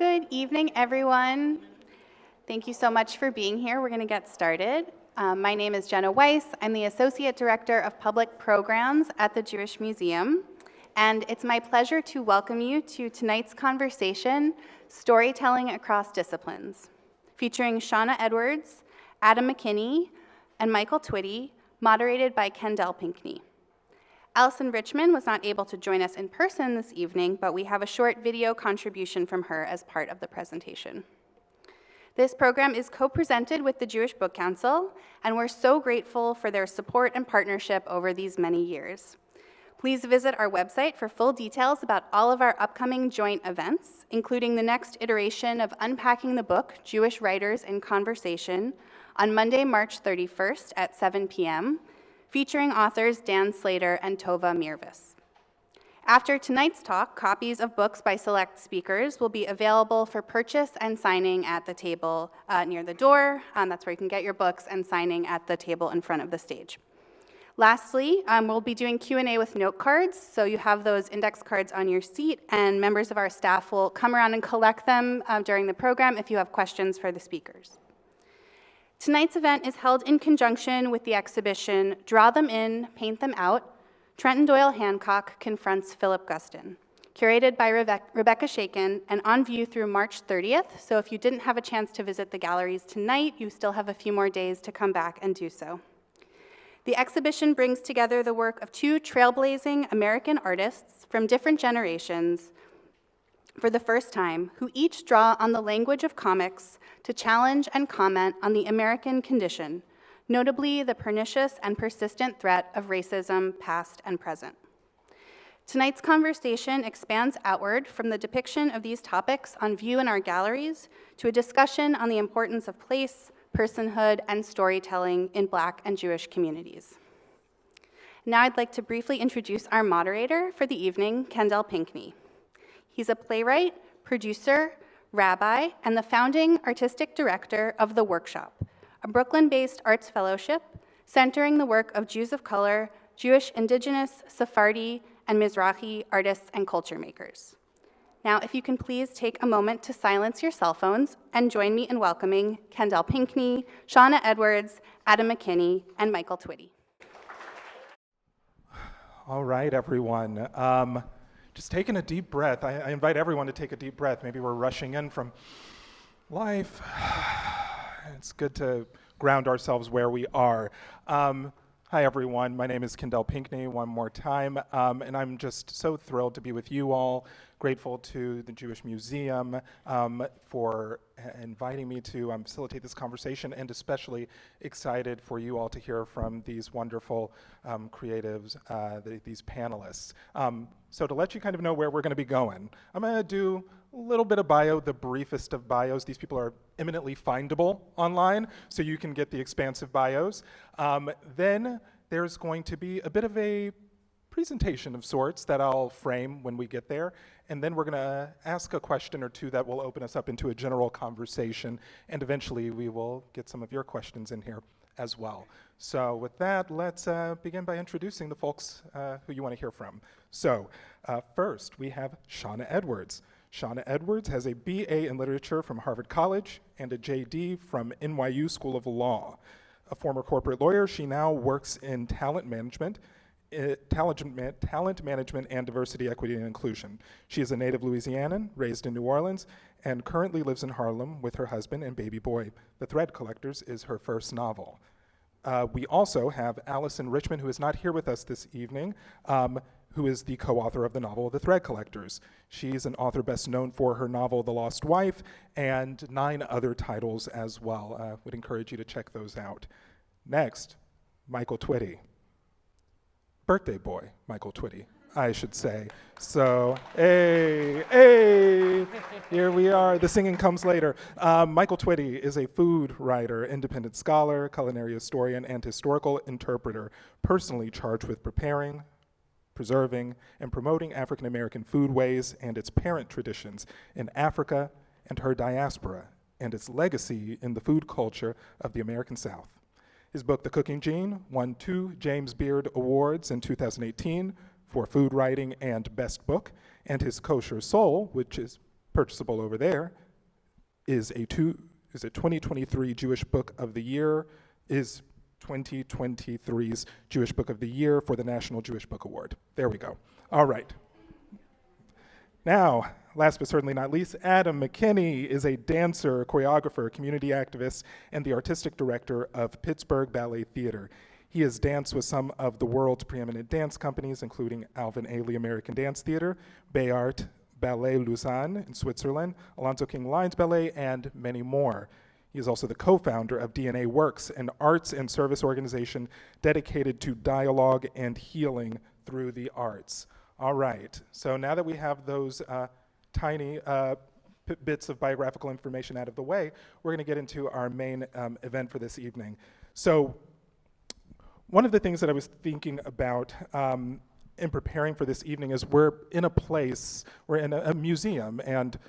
Good evening, everyone. Thank you so much for being here. We're going to get started. My name is Jenna Weiss. I'm the Associate Director of Public Programs at the Jewish Museum, and it's my pleasure to welcome you to tonight's conversation, Storytelling Across Disciplines, featuring Shaunna Edwards, Adam McKinney, and Michael Twitty, moderated by Kendell Pinkney. Alyson Richman was not able to join us in person this evening, but we have a short video contribution from her as part of the presentation. This program is co-presented with the Jewish Book Council, and we're so grateful for their support and partnership over these many years. Please visit our website for full details about all of our upcoming joint events, including the next iteration of Unpacking the Book, Jewish Writers in Conversation, on Monday, March 31st at 7 p.m., featuring authors Dan Slater and Tova Mirvis. After tonight's talk, copies of books by select speakers will be available for purchase and signing at the table near the door. That's where you can get your books, and signing at the table in front of the stage. Lastly, we'll be doing Q&A with note cards, so you have those index cards on your seat, and members of our staff will come around and collect them during the program if you have questions for the speakers. Tonight's event is held in conjunction with the exhibition Draw Them In, Paint Them Out, Trenton Doyle Hancock Confronts Philip Guston, curated by Rebecca Shakin and on view through March 30th, so if you didn't have a chance to visit the galleries tonight, you still have a few more days to come back and do so. The exhibition brings together the work of two trailblazing American artists from different generations for the first time, who each draw on the language of comics to challenge and comment on the American condition, notably the pernicious and persistent threat of racism, past and present. Tonight's conversation expands outward from the depiction of these topics on view in our galleries to a discussion on the importance of place, personhood, and storytelling in Black and Jewish communities. Now I'd like to briefly introduce our moderator for the evening, Kendell Pinkney. He's a playwright, producer, rabbi, and the founding artistic director of The Workshop, a Brooklyn-based arts fellowship centering the work of Jews of color, Jewish-Indigenous, Sephardi, and Mizrahi artists and culture makers. Now, if you can please take a moment to silence your cell phones and join me in welcoming Kendell Pinkney, Shaunna Edwards, Adam McKinney, and Michael Twitty. All right, everyone. Just taking a deep breath. I invite everyone to take a deep breath. Maybe we're rushing in from life. It's good to ground ourselves where we are. Hi, everyone. My name is Kendell Pinkney one more time, and I'm just so thrilled to be with you all. Grateful to the Jewish Museum for inviting me to facilitate this conversation, and especially excited for you all to hear from these wonderful creatives, these panelists. So to let you kind of know where we're going to be going, I'm going to do a little bit of bio, the briefest of bios. These people are eminently findable online, so you can get the expansive bios. Then there's going to be a bit of a presentation of sorts that I'll frame when we get there, and then we're going to ask a question or two that will open us up into a general conversation, and eventually we will get some of your questions in here as well. So with that, let's begin by introducing the folks who you want to hear from. So first, we have Shaunna Edwards. Shaunna Edwards has a BA in literature from Harvard College and a JD from NYU School of Law. A former corporate lawyer, she now works in talent management and diversity, equity, and inclusion. She is a native Louisianan, raised in New Orleans, and currently lives in Harlem with her husband and baby boy. The Thread Collectors is her first novel. We also have Alyson Richman, who is not here with us this evening, who is the co-author of the novel The Thread Collectors. She's an author best known for her novel The Lost Wife and 9 other titles as well. Would encourage you to check those out. Next, Michael Twitty. Birthday boy, Michael Twitty, I should say. So, hey, here we are. The singing comes later. Michael Twitty is a food writer, independent scholar, culinary historian, and historical interpreter, personally charged with preparing, preserving, and promoting African American foodways and its parent traditions in Africa and her diaspora, and its legacy in the food culture of the American South. His book, The Cooking Gene, won 2 James Beard Awards in 2018 for food writing and best book, and his Koshersoul, which is purchasable over there, is a 2023 Jewish Book of the Year, is 2023's Jewish Book of the Year for the National Jewish Book Award. There we go. All right. Now, last but certainly not least, Adam McKinney is a dancer, choreographer, community activist, and the artistic director of Pittsburgh Ballet Theater. He has danced with some of the world's preeminent dance companies, including Alvin Ailey American Dance Theater, Bayart Ballet Lausanne in Switzerland, Alonzo King Lyons Ballet, and many more. He is also the co-founder of DNA Works, an arts and service organization dedicated to dialogue and healing through the arts. All right, so now that we have those tiny bits of biographical information out of the way, we're gonna get into our main event for this evening. So one of the things that I was thinking about in preparing for this evening is we're in a museum, and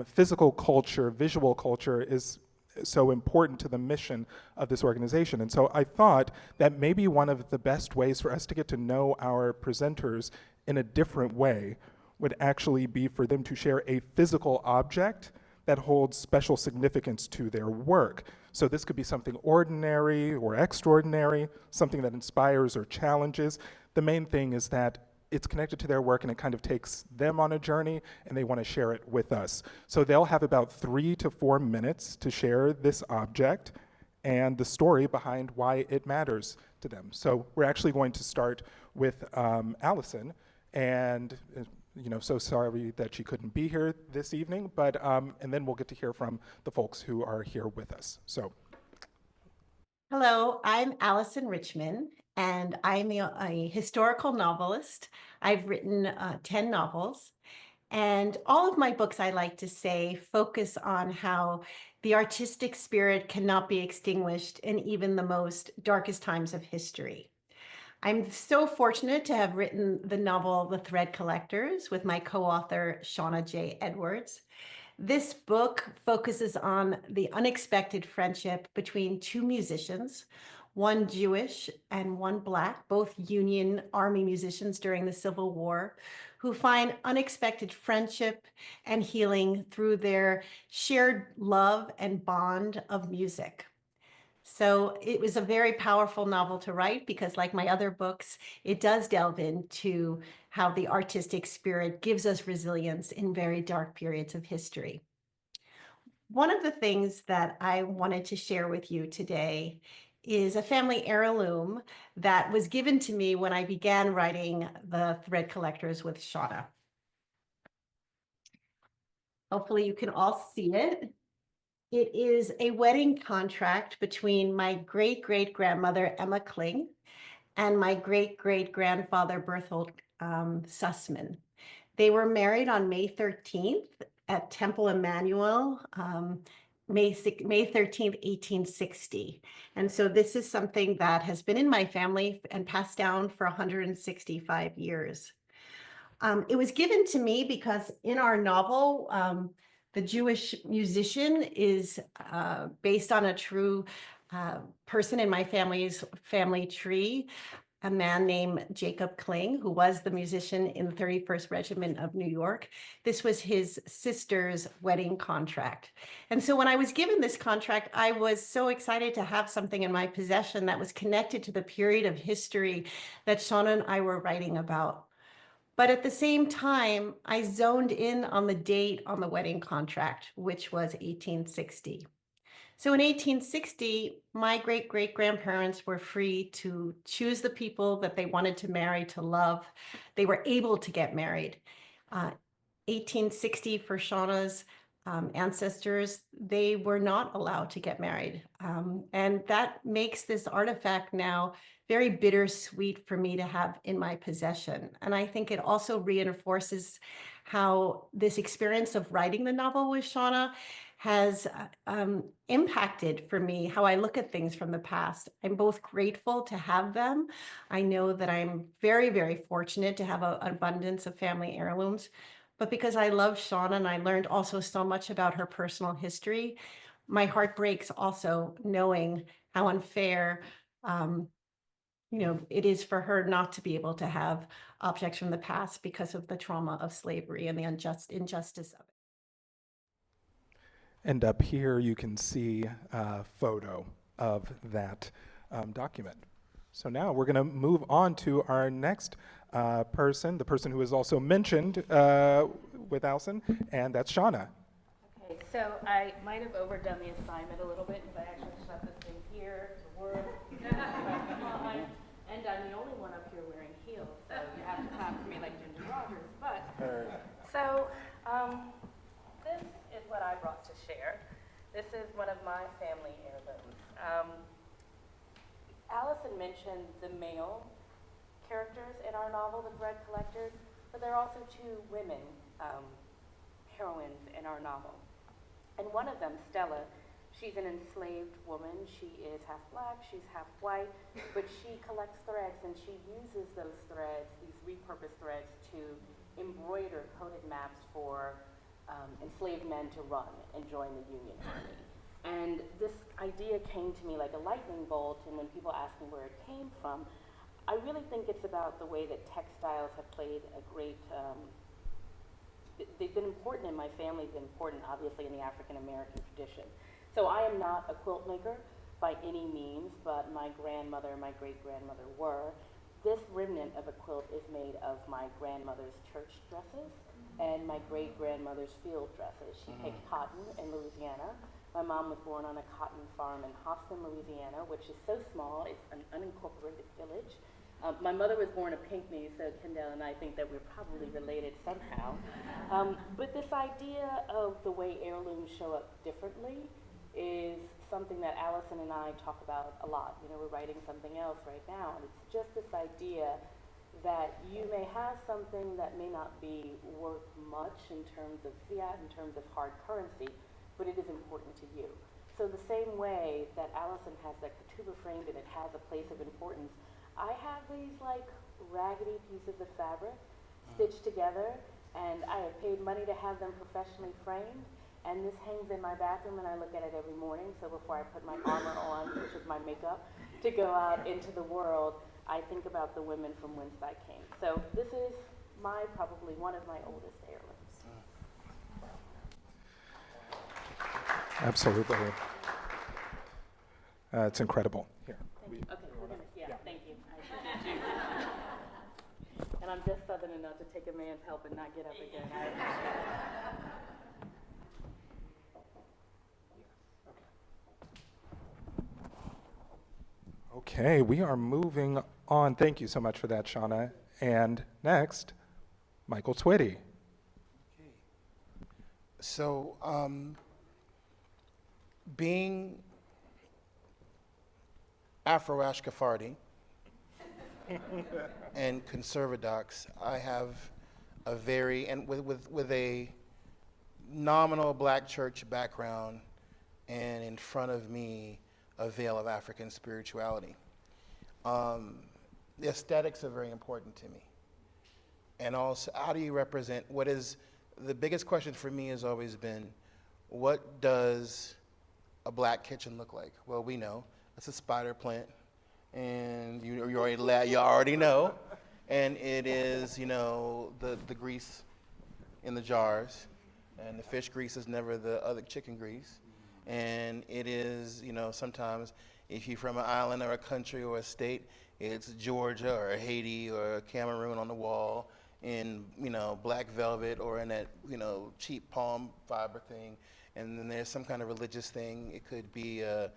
physical culture, visual culture is so important to the mission of this organization. And so I thought that maybe one of the best ways for us to get to know our presenters in a different way would actually be for them to share a physical object that holds special significance to their work. So this could be something ordinary or extraordinary, something that inspires or challenges. The main thing is that it's connected to their work and it kind of takes them on a journey and they want to share it with us. So they'll have about 3 to 4 minutes to share this object and the story behind why it matters to them. So we're actually going to start with Alyson, and so sorry that she couldn't be here this evening, but and then we'll get to hear from the folks who are here with us. So. Hello, I'm Alyson Richman, and I'm a historical novelist. I've written 10 novels, and all of my books, I like to say, focus on how the artistic spirit cannot be extinguished in even the most darkest times of history. I'm so fortunate to have written the novel The Thread Collectors with my co-author, Shaunna J. Edwards. This book focuses on the unexpected friendship between 2 musicians, one Jewish and one Black, both Union Army musicians during the Civil War, who find unexpected friendship and healing through their shared love and bond of music. So it was a very powerful novel to write because, like my other books, it does delve into how the artistic spirit gives us resilience in very dark periods of history. One of the things that I wanted to share with you today is a family heirloom that was given to me when I began writing The Thread Collectors with Shaunna. Hopefully you can all see it. It is a wedding contract between my great-great-grandmother, Emma Kling, and my great-great-grandfather, Berthold Sussman. They were married on May 13th at Temple Emmanuel, May 13th, 1860. And so this is something that has been in my family and passed down for 165 years. It was given to me because in our novel, the Jewish musician is based on a true person in my family's family tree, a man named Jacob Kling, who was the musician in the 31st Regiment of New York. This was his sister's wedding contract. And so when I was given this contract, I was so excited to have something in my possession that was connected to the period of history that Shaunna and I were writing about. But at the same time, I zoned in on the date on the wedding contract, which was 1860. So in 1860, my great-great-grandparents were free to choose the people that they wanted to marry, to love. They were able to get married. 1860 for Shaunna's ancestors, they were not allowed to get married. And that makes this artifact now very bittersweet for me to have in my possession. And I think it also reinforces how this experience of writing the novel with Shaunna has impacted for me how I look at things from the past. I'm both grateful to have them. I know that I'm very, very fortunate to have an abundance of family heirlooms, but because I love Shaunna and I learned also so much about her personal history, my heart breaks also knowing how unfair it is for her not to be able to have objects from the past because of the trauma of slavery and the injustice of it. And up here, you can see a photo of that document. So now we're going to move on to our next person, the person who is also mentioned with Alyson, and that's Shaunna. Okay, so I might have overdone the assignment a little bit if I actually shut this thing here, the word, and I'm the only one up here wearing heels, so you have to clap for me like Ginger Rogers. But so this is what I brought to share. This is one of my family heirlooms. Alyson mentioned the male characters in our novel, The Thread Collectors, but there are also two women heroines in our novel. And one of them, Stella, she's an enslaved woman. She is half black, she's half white, but she collects threads and she uses those threads, these repurposed threads, to embroider coded maps for enslaved men to run and join the Union Army. And this idea came to me like a lightning bolt, and when people ask me where it came from, I really think it's about the way that textiles have played a great, they've been important in my family, been important obviously in the African American tradition. So I am not a quilt maker by any means, but my grandmother and my great-grandmother were. This remnant of a quilt is made of my grandmother's church dresses and my great-grandmother's field dresses. She picked cotton in Louisiana. My mom was born on a cotton farm in Houston, Louisiana, which is so small, it's an unincorporated village. My mother was born a Pinkney, so Kendell and I think that we're probably related somehow. But this idea of the way heirlooms show up differently is something that Alyson and I talk about a lot. You know, we're writing something else right now, and it's just this idea that you may have something that may not be worth much in terms of fiat, in terms of hard currency, but it is important to you. So the same way that Alyson has that ketubah framed and it has a place of importance, I have these like raggedy pieces of fabric stitched together, and I have paid money to have them professionally framed, and this hangs in my bathroom and I look at it every morning. So before I put my armor on, which is my makeup, to go out into the world, I think about the women from whence I came. So this is probably one of my oldest heirlooms. Absolutely. It's incredible. Here. Okay, we're gonna, thank you. I appreciate you. And I'm just Southern enough to take a man's help and not get up again. I appreciate it. Okay, we are moving on. Thank you so much for that, Shaunna. And next, Michael Twitty. So, being Afro-Ashkenazi and conservadox, I have a with a nominal black church background, and in front of me, a veil of African spirituality. The aesthetics are very important to me. And also, how do you represent, the biggest question for me has always been, what does a black kitchen look like? Well, we know, it's a spider plant, and you already know, and it is, the grease in the jars, and the fish grease is never the other chicken grease. And it is, sometimes if you're from an island or a country or a state, it's Georgia or Haiti or Cameroon on the wall in, black velvet or in that, cheap palm fiber thing. And then there's some kind of religious thing. It could be, the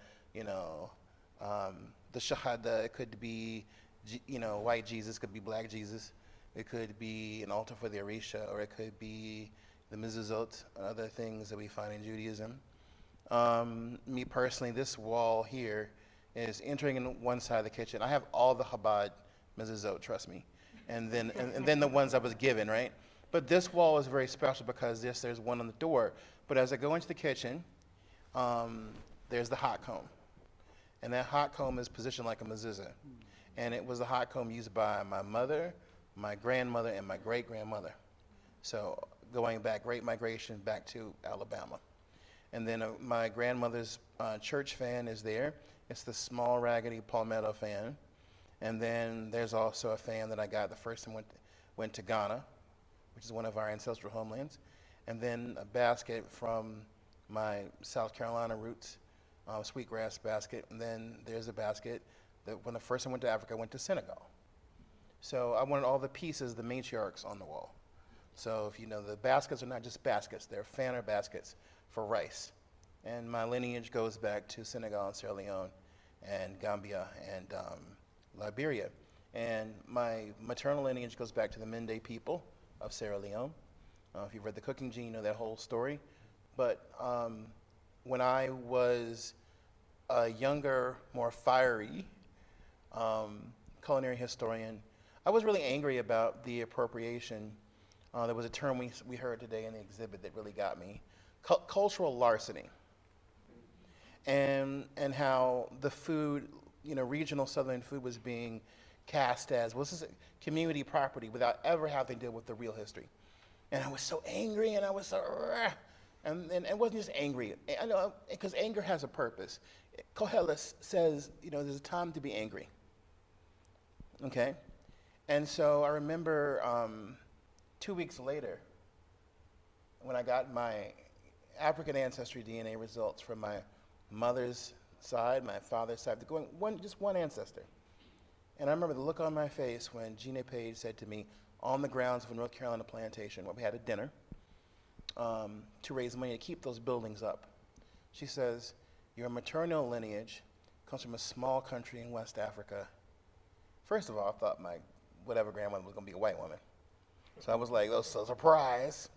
Shahada. It could be, white Jesus. Could be black Jesus. It could be an altar for the Orisha, or it could be the mezuzot, other things that we find in Judaism. Me personally, this wall here is entering in one side of the kitchen. I have all the Chabad mezuzot, trust me, and then the ones I was given, right? But this wall is very special because there's one on the door. But as I go into the kitchen, there's the hot comb, and that hot comb is positioned like a mezuzah, and it was the hot comb used by my mother, my grandmother, and my great-grandmother. So going back, Great Migration back to Alabama. And then my grandmother's church fan is there. It's the small, raggedy palmetto fan. And then there's also a fan that I got the first time went to Ghana, which is one of our ancestral homelands. And then a basket from my South Carolina roots, sweetgrass basket, and then there's a basket that when the first time I went to Africa, I went to Senegal. So I wanted all the pieces, the matriarchs on the wall. So if you know, the baskets are not just baskets, they're fanner baskets for rice. And my lineage goes back to Senegal and Sierra Leone and Gambia and Liberia. And my maternal lineage goes back to the Mende people of Sierra Leone. If you've read The Cooking Gene, you know that whole story. But when I was a younger, more fiery culinary historian, I was really angry about the appropriation. There was a term we heard today in the exhibit that really got me. Cultural larceny. And how the food, regional Southern food was being cast as, well, this is community property without ever having to deal with the real history. And I was so angry, and I was so, and it wasn't just angry. I know, because anger has a purpose. Koheles says, there's a time to be angry. Okay? And so I remember 2 weeks later, when I got my African ancestry DNA results from my mother's side, my father's side, just one ancestor. And I remember the look on my face when Gina Page said to me, on the grounds of a North Carolina plantation, where we had a dinner to raise money to keep those buildings up. She says, your maternal lineage comes from a small country in West Africa. First of all, I thought my whatever grandmother was going to be a white woman. So I was like, oh, so surprise.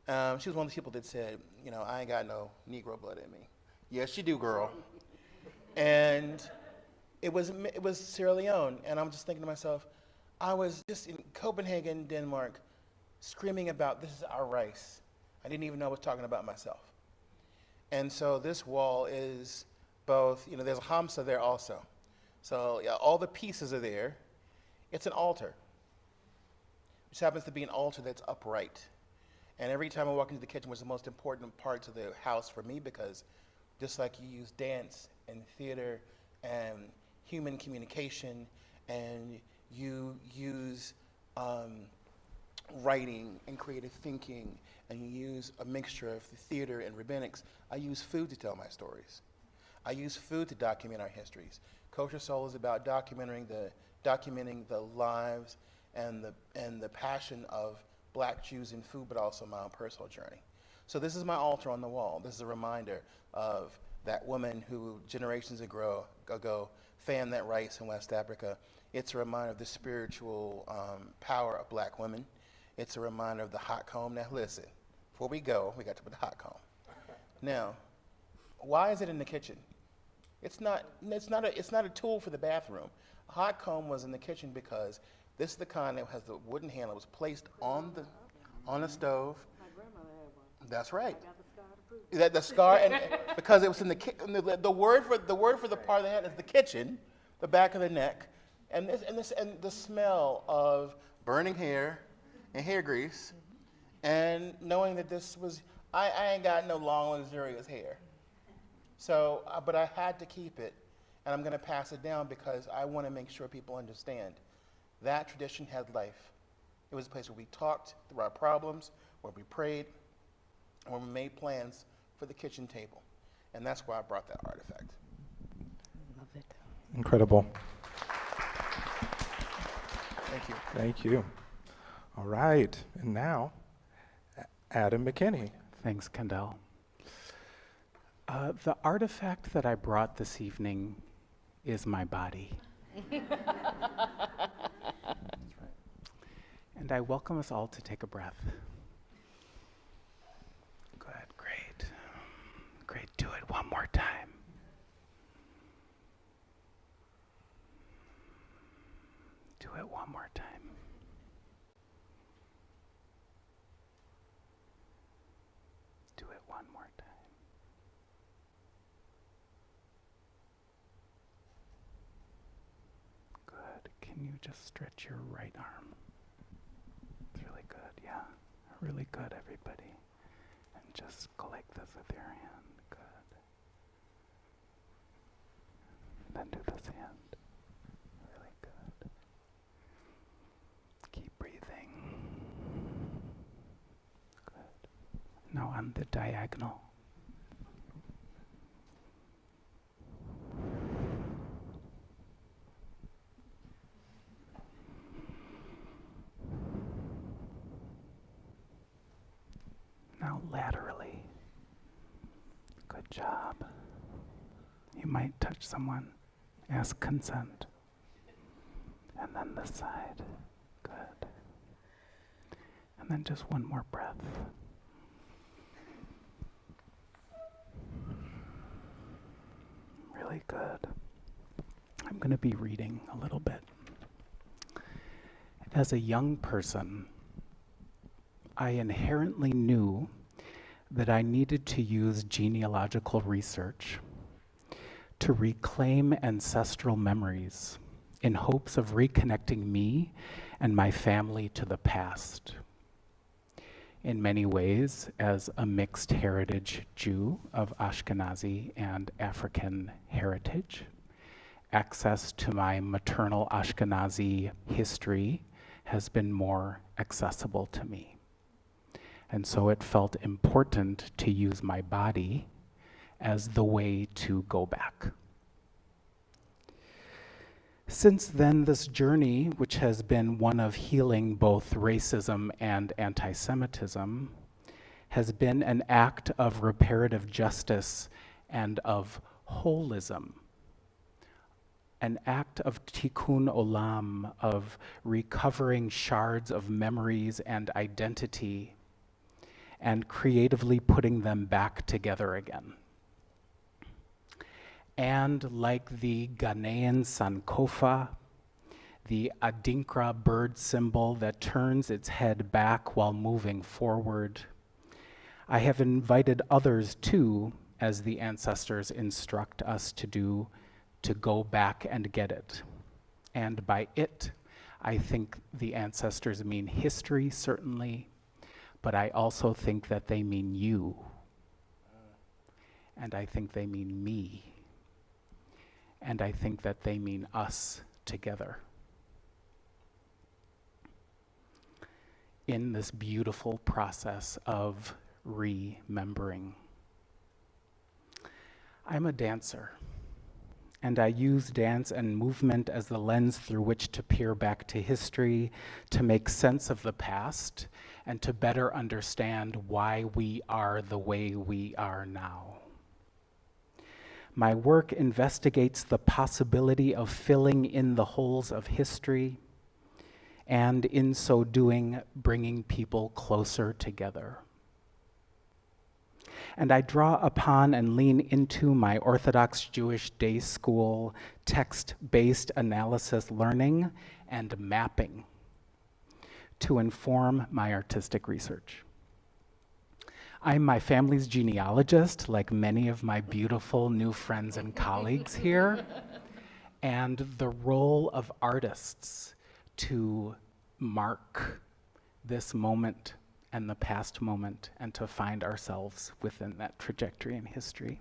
She was one of the people that said, I ain't got no Negro blood in me. Yes, you do, girl. And it was Sierra Leone, and I'm just thinking to myself, I was just in Copenhagen, Denmark, screaming about this is our rice. I didn't even know I was talking about myself. And so this wall is both, there's a Hamsa there also. So yeah, all the pieces are there. It's an altar, which happens to be an altar that's upright. And every time I walk into the kitchen, which is the most important parts of the house for me, because just like you use dance and theater and human communication, and you use writing and creative thinking, and you use a mixture of the theater and rabbinics, I use food to tell my stories. I use food to document our histories. Koshersoul is about documenting the lives and the passion of Black Jews in food, but also my own personal journey. So this is my altar on the wall. This is a reminder of that woman who generations ago fanned that rice in West Africa. It's a reminder of the spiritual power of Black women. It's a reminder of the hot comb. Now listen, before we go, we got to put the hot comb. Now, why is it in the kitchen? It's not a tool for the bathroom. A hot comb was in the kitchen because this is the kind that has the wooden handle. It was placed on the stove. My grandmother had one. That's right. I got the scar to prove it. The scar, and because it was in the word for the part of the head is the kitchen, the back of the neck, and the smell of burning hair and hair grease, and knowing that this was I ain't got no long luxurious hair, so but I had to keep it, and I'm going to pass it down because I want to make sure people understand that tradition had life. It was a place where we talked through our problems, where we prayed, and where we made plans for the kitchen table. And that's why I brought that artifact. Love it. Incredible. Thank you. Thank you. All right. And now, Adam McKinney. Thanks, Kendell. The artifact that I brought this evening is my body. And I welcome us all to take a breath. Good, great. Great, do it one more time. Do it one more time. Do it one more time. Good. Can you just stretch your right arm? It's really good, yeah. Really good, everybody. And just go like this with your hand. Good. And then do this hand. Really good. Keep breathing. Good. Now on the diagonal. out laterally. Good job. You might touch someone. Ask consent. And then this side. Good. And then just one more breath. Really good. I'm going to be reading a little bit. As a young person, I inherently knew that I needed to use genealogical research to reclaim ancestral memories in hopes of reconnecting me and my family to the past. In many ways, as a mixed heritage Jew of Ashkenazi and African heritage, access to my maternal Ashkenazi history has been more accessible to me. And so it felt important to use my body as the way to go back. Since then, this journey, which has been one of healing both racism and anti-Semitism, has been an act of reparative justice and of holism, an act of tikkun olam, of recovering shards of memories and identity and creatively putting them back together again. And like the Ghanaian Sankofa, the Adinkra bird symbol that turns its head back while moving forward, I have invited others too, as the ancestors instruct us to do, to go back and get it. And by it, I think the ancestors mean history, certainly, but I also think that they mean you. And I think they mean me. And I think that they mean us together. In this beautiful process of remembering. I'm a dancer, and I use dance and movement as the lens through which to peer back to history, to make sense of the past, and to better understand why we are the way we are now. My work investigates the possibility of filling in the holes of history, and in so doing, bringing people closer together. And I draw upon and lean into my Orthodox Jewish day school text-based analysis learning and mapping to inform my artistic research. I'm my family's genealogist, like many of my beautiful new friends and colleagues here, and the role of artists to mark this moment and the past moment and to find ourselves within that trajectory in history.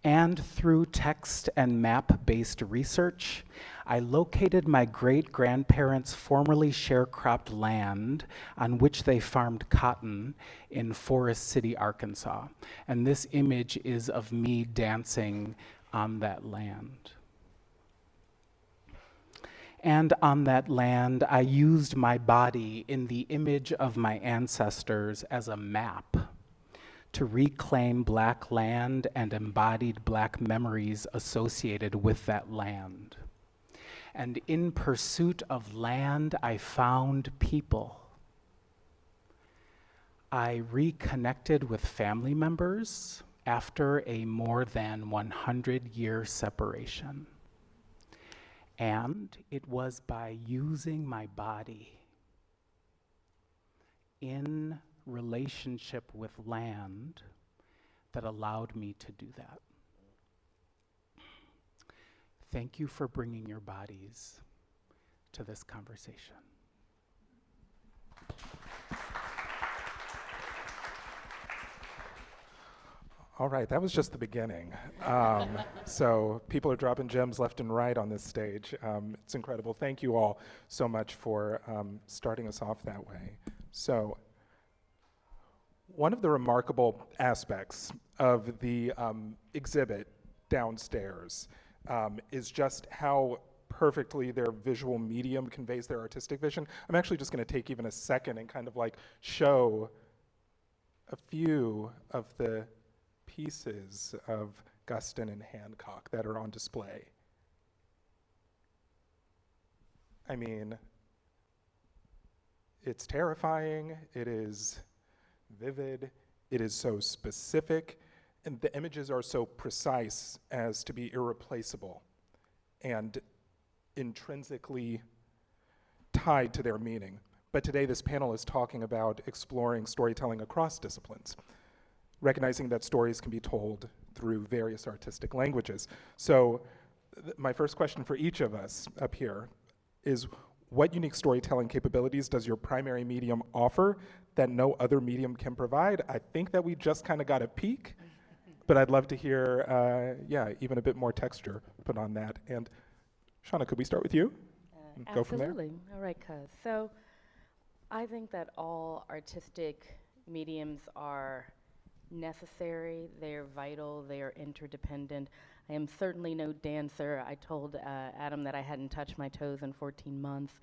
And through text and map-based research, I located my great-grandparents' formerly sharecropped land on which they farmed cotton in Forest City, Arkansas. And this image is of me dancing on that land. And on that land, I used my body in the image of my ancestors as a map to reclaim Black land and embodied Black memories associated with that land. And in pursuit of land, I found people. I reconnected with family members after a more than 100-year separation. And it was by using my body in relationship with land that allowed me to do that. Thank you for bringing your bodies to this conversation. All right, that was just the beginning. So people are dropping gems left and right on this stage. It's incredible. Thank you all so much for starting us off that way. So one of the remarkable aspects of the exhibit downstairs is just how perfectly their visual medium conveys their artistic vision. I'm actually just going to take even a second and kind of like show a few of the pieces of Guston and Hancock that are on display. I mean, it's terrifying, it is vivid, it is so specific, and the images are so precise as to be irreplaceable and intrinsically tied to their meaning. But today this panel is talking about exploring storytelling across disciplines, recognizing that stories can be told through various artistic languages. So my first question for each of us up here is, what unique storytelling capabilities does your primary medium offer that no other medium can provide? I think that we just kind of got a peek, but I'd love to hear, even a bit more texture put on that. And Shaunna, could we start with you? Go from there? Absolutely. All right, cuz. So I think that all artistic mediums are necessary, they're vital, they are interdependent. I am certainly no dancer. I told Adam that I hadn't touched my toes in 14 months.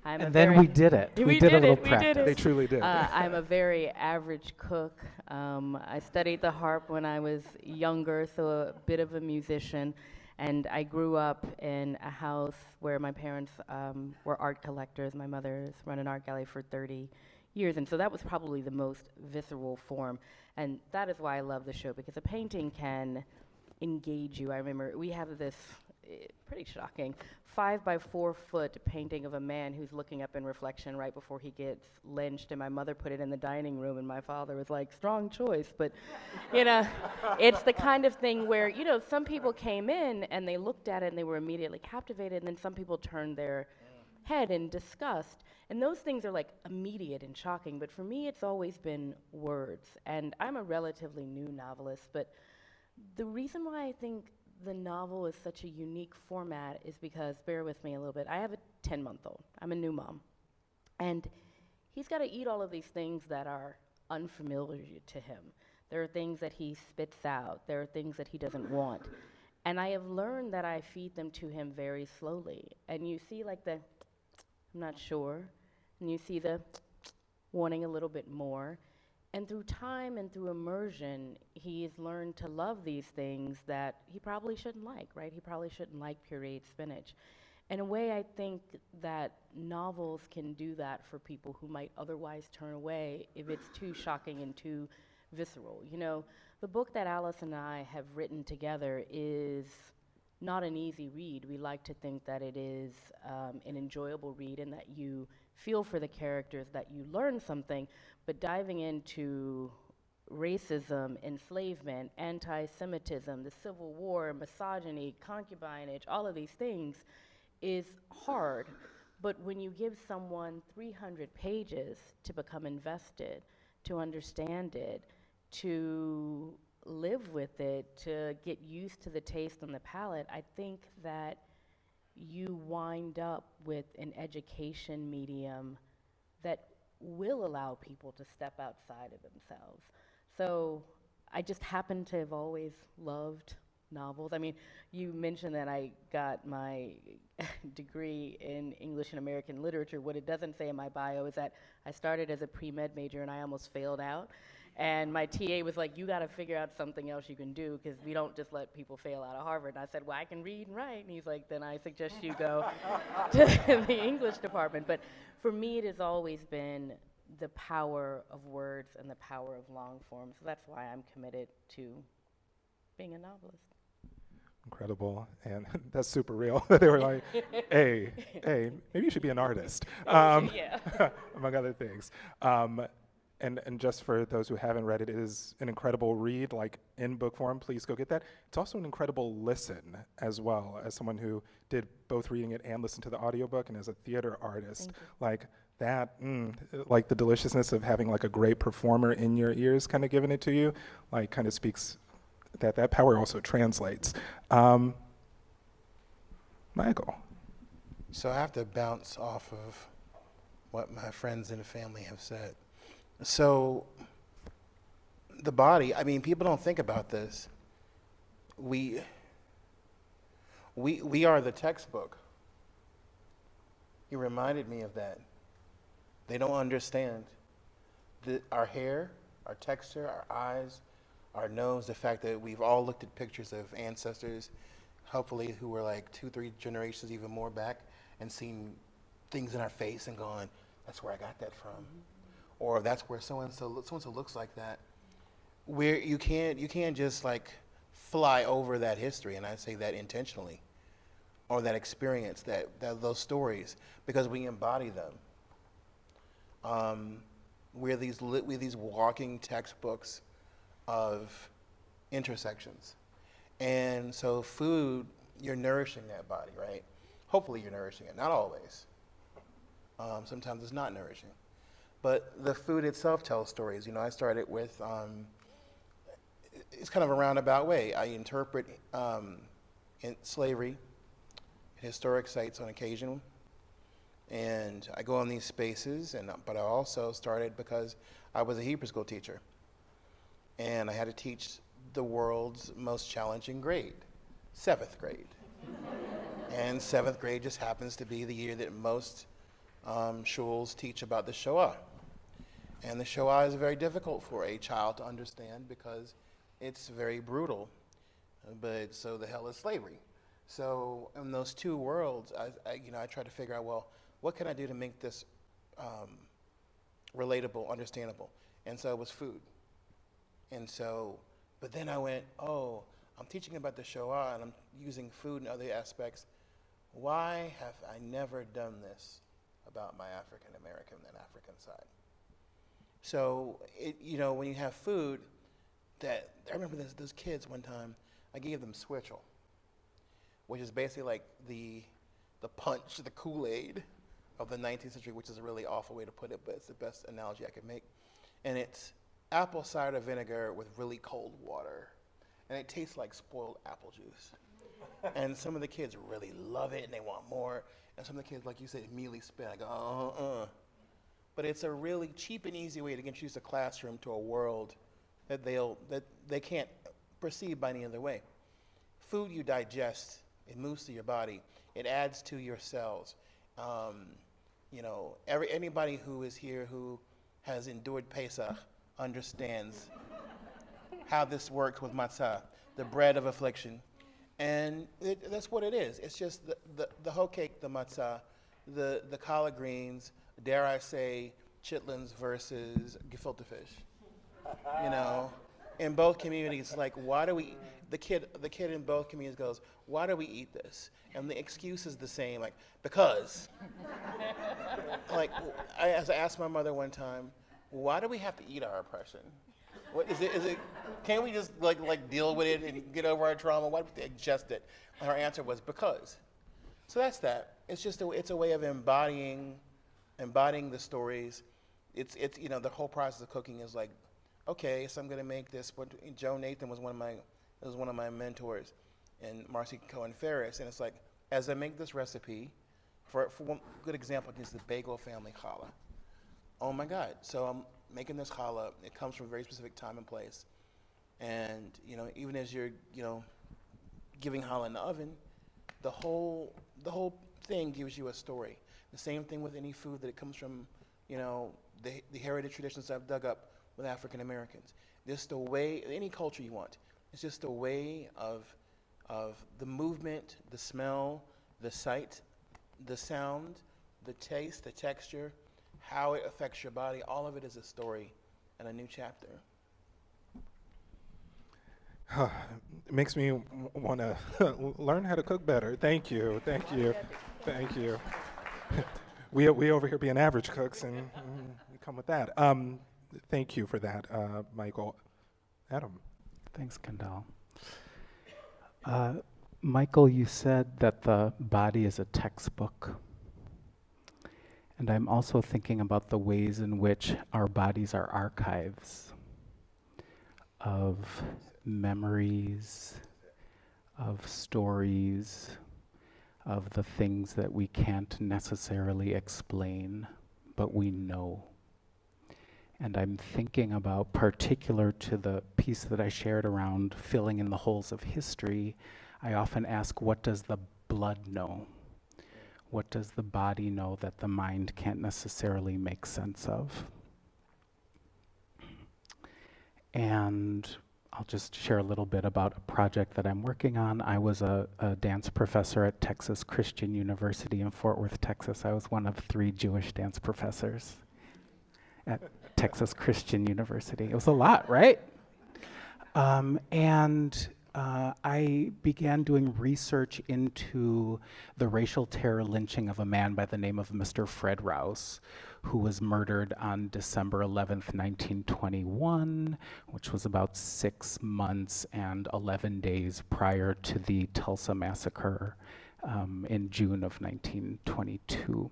And then we did it. We did a little practice. They truly did. I'm a very average cook. I studied the harp when I was younger, so a bit of a musician. And I grew up in a house where my parents were art collectors. My mother's run an art gallery for 30 years, and so that was probably the most visceral form. And that is why I love the show, because a painting can engage you. I remember we have this pretty shocking 5 by 4 foot painting of a man who's looking up in reflection right before he gets lynched, and my mother put it in the dining room, and my father was like, strong choice. But it's the kind of thing where some people came in and they looked at it and they were immediately captivated, and then some people turned their head in disgust, and those things are like immediate and shocking. But for me, it's always been words, and I'm a relatively new novelist, but the reason why I think the novel is such a unique format is because, bear with me a little bit, I have a 10-month-old. I'm a new mom. And he's got to eat all of these things that are unfamiliar to him. There are things that he spits out. There are things that he doesn't want. And I have learned that I feed them to him very slowly. And you see like the, I'm not sure, and you see the wanting a little bit more. And through time and through immersion, he's learned to love these things that he probably shouldn't like, right? He probably shouldn't like pureed spinach. In a way, I think that novels can do that for people who might otherwise turn away if it's too shocking and too visceral. The book that Alyson and I have written together is not an easy read. We like to think that it is an enjoyable read and that you feel for the characters, that you learn something, but diving into racism, enslavement, anti-Semitism, the Civil War, misogyny, concubinage, all of these things is hard. But when you give someone 300 pages to become invested, to understand it, to live with it, to get used to the taste and the palate, I think that you wind up with an education medium that will allow people to step outside of themselves. So I just happen to have always loved novels. I mean, you mentioned that I got my degree in English and American literature. What it doesn't say in my bio is that I started as a pre-med major and I almost failed out. And my TA was like, you got to figure out something else you can do, because we don't just let people fail out of Harvard. And I said, well, I can read and write. And he's like, then I suggest you go to the English department. But for me, it has always been the power of words and the power of long form. So that's why I'm committed to being a novelist. Incredible, and that's super real. They were like, hey, maybe you should be an artist, among other things. And just for those who haven't read it, it is an incredible read, like in book form. Please go get that. It's also an incredible listen as well, as someone who did both reading it and listen to the audiobook, and as a theater artist, like that, like the deliciousness of having like a great performer in your ears kind of giving it to you, like kind of speaks, that power also translates. Michael. So I have to bounce off of what my friends and family have said. So the body, I mean, people don't think about this. We are the textbook. You reminded me of that. They don't understand. Our hair our texture, our eyes, our nose, the fact that we've all looked at pictures of ancestors, hopefully who were like 2-3 generations even more back, and seen things in our face and gone, that's where I got that from. Or that's where so-and-so looks like that. Where you can't just like fly over that history, and I say that intentionally, or that experience, those stories, because we embody them. We're these walking textbooks of intersections. And so food, you're nourishing that body, right? Hopefully you're nourishing it, not always. Sometimes it's not nourishing. But the food itself tells stories. I started with, it's kind of a roundabout way. I interpret in slavery, historic sites on occasion, and I go on these spaces, but I also started because I was a Hebrew school teacher, and I had to teach the world's most challenging grade, 7th grade. And 7th grade just happens to be the year that most shuls teach about the Shoah. And the Shoah is very difficult for a child to understand because it's very brutal, but so the hell is slavery. So in those two worlds, I try to figure out, well, what can I do to make this relatable, understandable? And so it was food. And so, but then I went, oh, I'm teaching about the Shoah and I'm using food and other aspects. Why have I never done this about my African American and African side? So, when you have food, I remember those kids one time, I gave them switchel, which is basically like the punch, the Kool-Aid of the 19th century, which is a really awful way to put it, but it's the best analogy I could make. And it's apple cider vinegar with really cold water, and it tastes like spoiled apple juice. And some of the kids really love it, and they want more. And some of the kids, like you said, immediately spit. I go, But it's a really cheap and easy way to introduce a classroom to a world that they can't perceive by any other way. Food you digest, it moves through your body, it adds to your cells. Anybody who is here who has endured Pesach understands how this works with matzah, the bread of affliction. And that's what it is. It's just the hoe cake, the matzah, the collard greens, dare I say, chitlins versus gefilte fish. In both communities, like, why do we? The kid in both communities goes, why do we eat this? And the excuse is the same, like, because. Like, I asked my mother one time, why do we have to eat our oppression? What is it? Can't we just like deal with it and get over our trauma? Why do we have to ingest it? And her answer was because. So that's that. It's just it's a way of embodying the stories. It's the whole process of cooking is like, okay, so I'm gonna make this. But Joe Nathan was one of my mentors, and Marcy Cohen Ferris, and it's like, as I make this recipe, for one good example is the bagel family challah. Oh my God! So I'm making this challah. It comes from a very specific time and place, and even as you're giving challah in the oven, the whole thing gives you a story. The same thing with any food that it comes from, the heritage traditions I've dug up with African Americans. Just the way, any culture you want, it's just the way of the movement, the smell, the sight, the sound, the taste, the texture, how it affects your body. All of it is a story and a new chapter. It makes me want to learn how to cook better. Thank you. We over here being average cooks, and we come with that. Thank you for that, Michael. Adam. Thanks, Kendell. Michael, you said that the body is a textbook. And I'm also thinking about the ways in which our bodies are archives of memories, of stories, of the things that we can't necessarily explain, but we know. And I'm thinking about, particular to the piece that I shared around filling in the holes of history, I often ask, what does the blood know? What does the body know that the mind can't necessarily make sense of? And I'll just share a little bit about a project that I'm working on. I was a dance professor at Texas Christian University in Fort Worth, Texas. I was one of 3 Jewish dance professors at Texas Christian University. It was a lot, right? I began doing research into the racial terror lynching of a man by the name of Mr. Fred Rouse, who was murdered on December 11th, 1921, which was about 6 months and 11 days prior to the Tulsa massacre in June of 1922.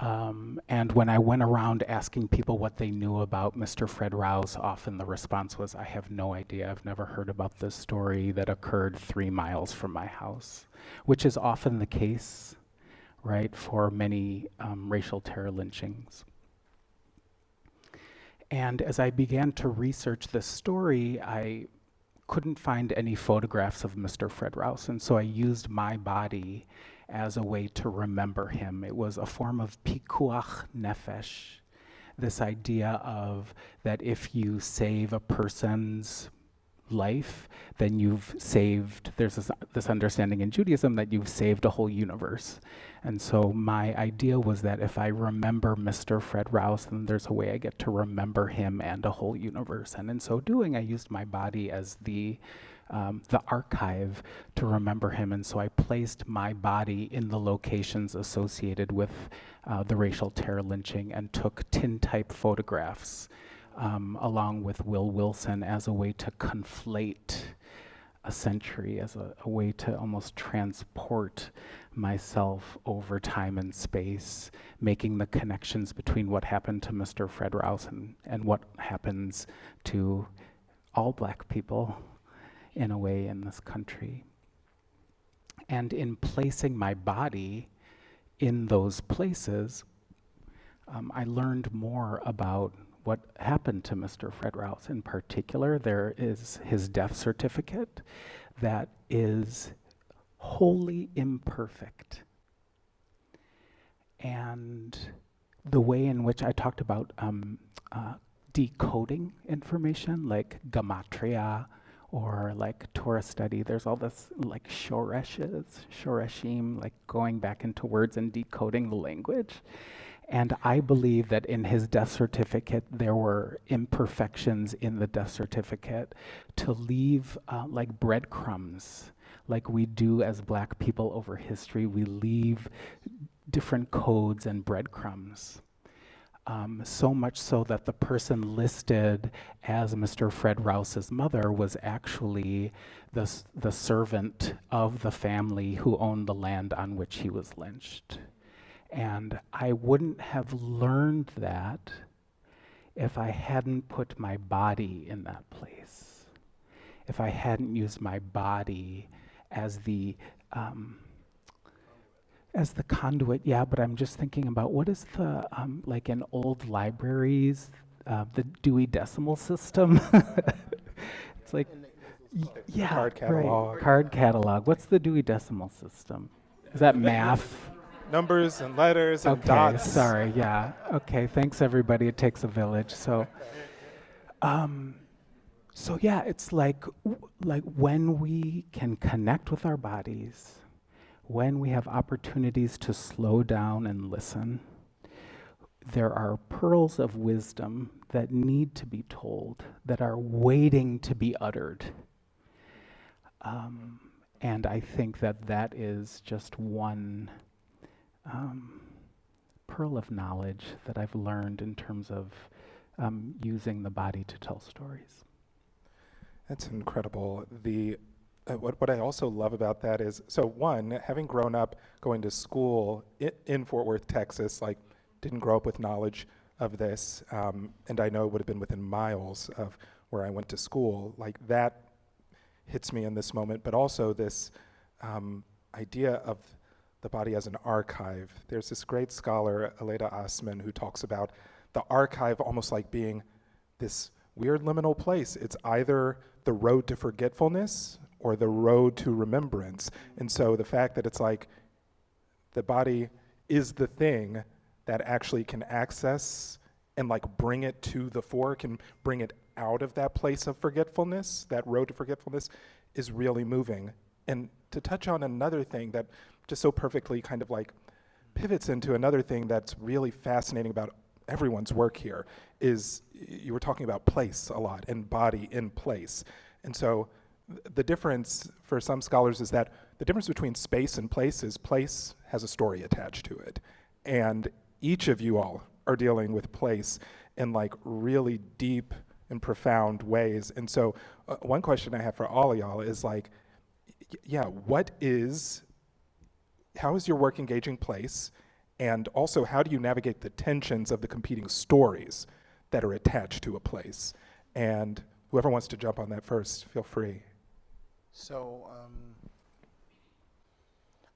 And when I went around asking people what they knew about Mr. Fred Rouse, often the response was, I have no idea. I've never heard about this story that occurred 3 miles from my house, which is often the case, right, for many racial terror lynchings. And as I began to research this story, I couldn't find any photographs of Mr. Fred Rouse, and so I used my body as a way to remember him. It was a form of pikuach nefesh, this idea of that if you save a person's life, then you've saved, there's this understanding in Judaism that you've saved a whole universe. And so my idea was that if I remember Mr. Fred Rouse, then there's a way I get to remember him and a whole universe. And in so doing, I used my body as the archive to remember him, and so I placed my body in the locations associated with the racial terror lynching and took tintype photographs along with Will Wilson as a way to conflate a century, as a way to almost transport myself over time and space, making the connections between what happened to Mr. Fred Rouse and what happens to all Black people in a way in this country. And in placing my body in those places, I learned more about what happened to Mr. Fred Rouse. In particular, there is his death certificate that is wholly imperfect. And the way in which I talked about decoding information, like gematria, or like Torah study, there's all this like shoreshim, like going back into words and decoding the language. And I believe that in his death certificate, there were imperfections in the death certificate to leave like breadcrumbs, like we do as Black people over history. We leave different codes and breadcrumbs. So much so that the person listed as Mr. Fred Rouse's mother was actually the servant of the family who owned the land on which he was lynched. And I wouldn't have learned that if I hadn't put my body in that place, if I hadn't used my body as the conduit. Yeah, but I'm just thinking about what is the, like in old libraries, the Dewey Decimal System? It's like, yeah, Card catalog. right, card catalog. What's the Dewey Decimal System? Is that math? Numbers and letters and Okay, dots. sorry, yeah. Okay, thanks everybody, it takes a village. So yeah, it's like when we can connect with our bodies, when we have opportunities to slow down and listen, there are pearls of wisdom that need to be told, that are waiting to be uttered. And I think that is just one pearl of knowledge that I've learned in terms of using the body to tell stories. That's incredible. What I also love about that is, so one, having grown up going to school in Fort Worth, Texas, like didn't grow up with knowledge of this, and I know it would have been within miles of where I went to school, like that hits me in this moment, but also this idea of the body as an archive. There's this great scholar, Aleda Osman, who talks about the archive almost like being this weird liminal place. It's either the road to forgetfulness or the road to remembrance. And so the fact that it's like the body is the thing that actually can access and like bring it to the fore, can bring it out of that place of forgetfulness, that road to forgetfulness, is really moving. And to touch on another thing that just so perfectly kind of like pivots into another thing that's really fascinating about everyone's work here is you were talking about place a lot, and body in place. And so the difference for some scholars is that the difference between space and place is place has a story attached to it. And each of you all are dealing with place in like really deep and profound ways. And so one question I have for all of y'all is like, yeah, how is your work engaging place? And also, how do you navigate the tensions of the competing stories that are attached to a place? And whoever wants to jump on that first, feel free. So,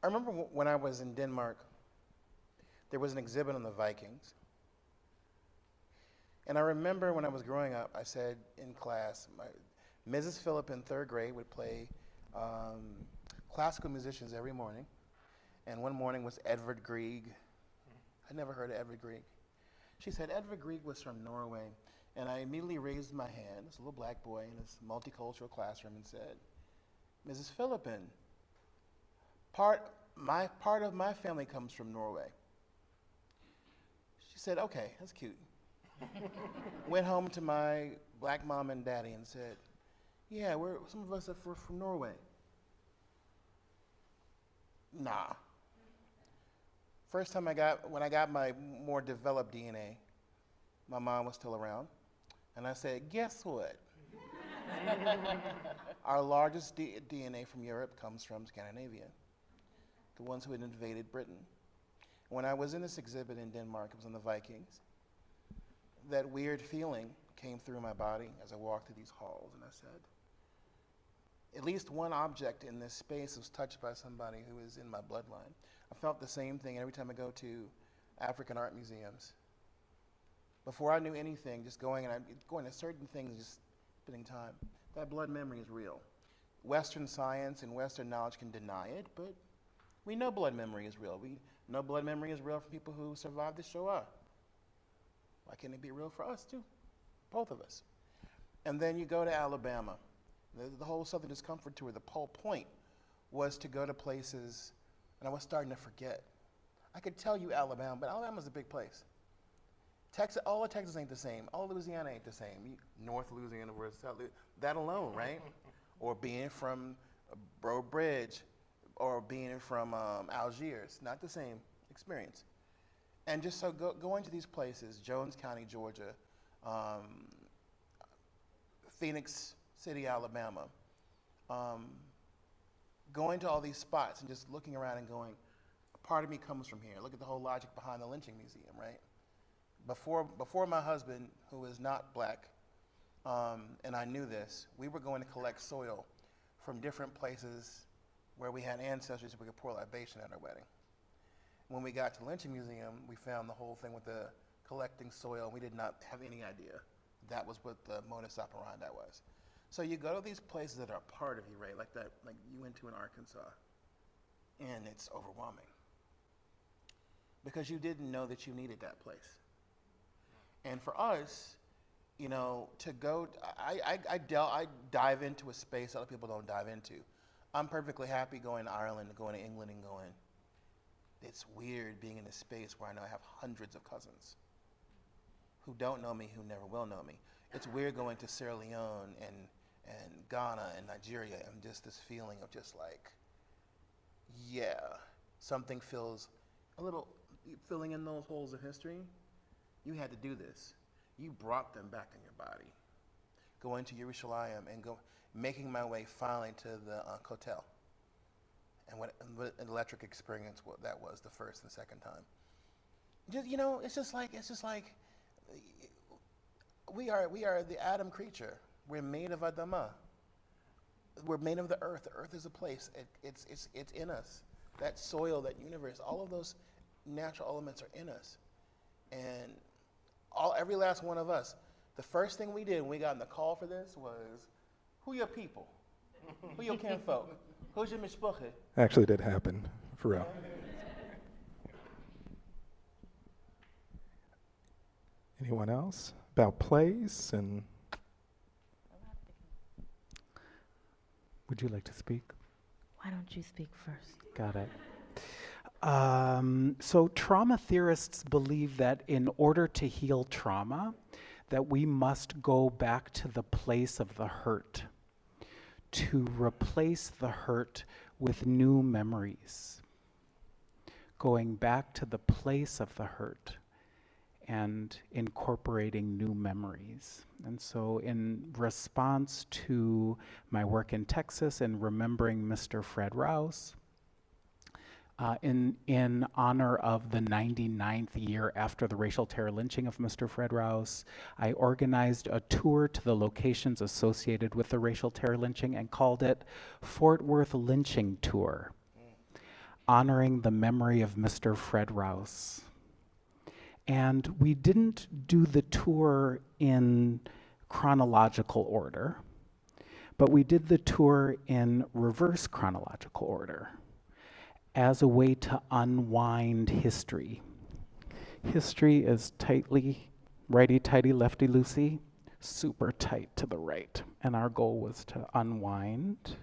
I remember when I was in Denmark, there was an exhibit on the Vikings. And I remember when I was growing up, I said in class, Mrs. Phillip in third grade would play classical musicians every morning. And one morning was Edvard Grieg. I never heard of Edvard Grieg. She said Edvard Grieg was from Norway. And I immediately raised my hand, as a little black boy in this multicultural classroom, and said, Mrs. Philippin, part of my family comes from Norway. She said, okay, that's cute. Went home to my black mom and daddy and said, yeah, some of us are from Norway. Nah. First time when I got my more developed DNA, my mom was still around. And I said, guess what? Our largest DNA from Europe comes from Scandinavia, the ones who had invaded Britain. When I was in this exhibit in Denmark, it was on the Vikings, that weird feeling came through my body as I walked through these halls, and I said, at least one object in this space was touched by somebody who is in my bloodline. I felt the same thing every time I go to African art museums. Before I knew anything, just going to certain things, just spending time, that blood memory is real. Western science and Western knowledge can deny it, but we know blood memory is real. We know blood memory is real for people who survived the Shoah. Why can't it be real for us too? Both of us. And then you go to Alabama. The whole Southern discomfort tour, the whole point was to go to places, and I was starting to forget. I could tell you Alabama, but Alabama's a big place. Texas, all of Texas ain't the same. All of Louisiana ain't the same. North Louisiana versus South Louisiana, that alone, right? Or being from Breaux Bridge, or being from Algiers, not the same experience. And just so going to these places, Jones County, Georgia, Phoenix City, Alabama, going to all these spots and just looking around and going, a part of me comes from here. Look at the whole logic behind the lynching museum, right? Before my husband, who is not black, and I knew this, we were going to collect soil from different places where we had ancestors so we could pour libation at our wedding. When we got to the lynching museum, we found the whole thing with the collecting soil. We did not have any idea that was what the modus operandi was. So you go to these places that are a part of you, right? Like you went to in Arkansas, and it's overwhelming because you didn't know that you needed that place. And for us, you know, to go, I dive into a space other people don't dive into. I'm perfectly happy going to Ireland, going to England, and going, it's weird being in a space where I know I have hundreds of cousins who don't know me, who never will know me. It's weird going to Sierra Leone and Ghana and Nigeria, and just this feeling of just like, yeah, something feels a little, filling in those holes of history. You had to do this. You brought them back in your body. Going to Jerusalem and making my way finally to the hotel. And what an electric experience that was the first and second time. Just, you know, it's just like we are the Adam creature. We're made of Adamah. We're made of the earth. The earth is a place. It's in us. That soil, that universe, all of those natural elements are in us. And every last one of us, the first thing we did when we got in the call for this was, who your people? Who your kinfolk? Who's your mishpucha? Actually did happen, for real. Anyone else? About place and... Would you like to speak? Why don't you speak first? Got it. So trauma theorists believe that in order to heal trauma, that we must go back to the place of the hurt, to replace the hurt with new memories, going back to the place of the hurt and incorporating new memories. And so in response to my work in Texas and remembering Mr. Fred Rouse, in honor of the 99th year after the racial terror lynching of Mr. Fred Rouse, I organized a tour to the locations associated with the racial terror lynching and called it Fort Worth Lynching Tour, honoring the memory of Mr. Fred Rouse. And we didn't do the tour in chronological order, but we did the tour in reverse chronological order as a way to unwind history. History is tightly righty-tighty, lefty-loosey, super tight to the right. And our goal was to unwind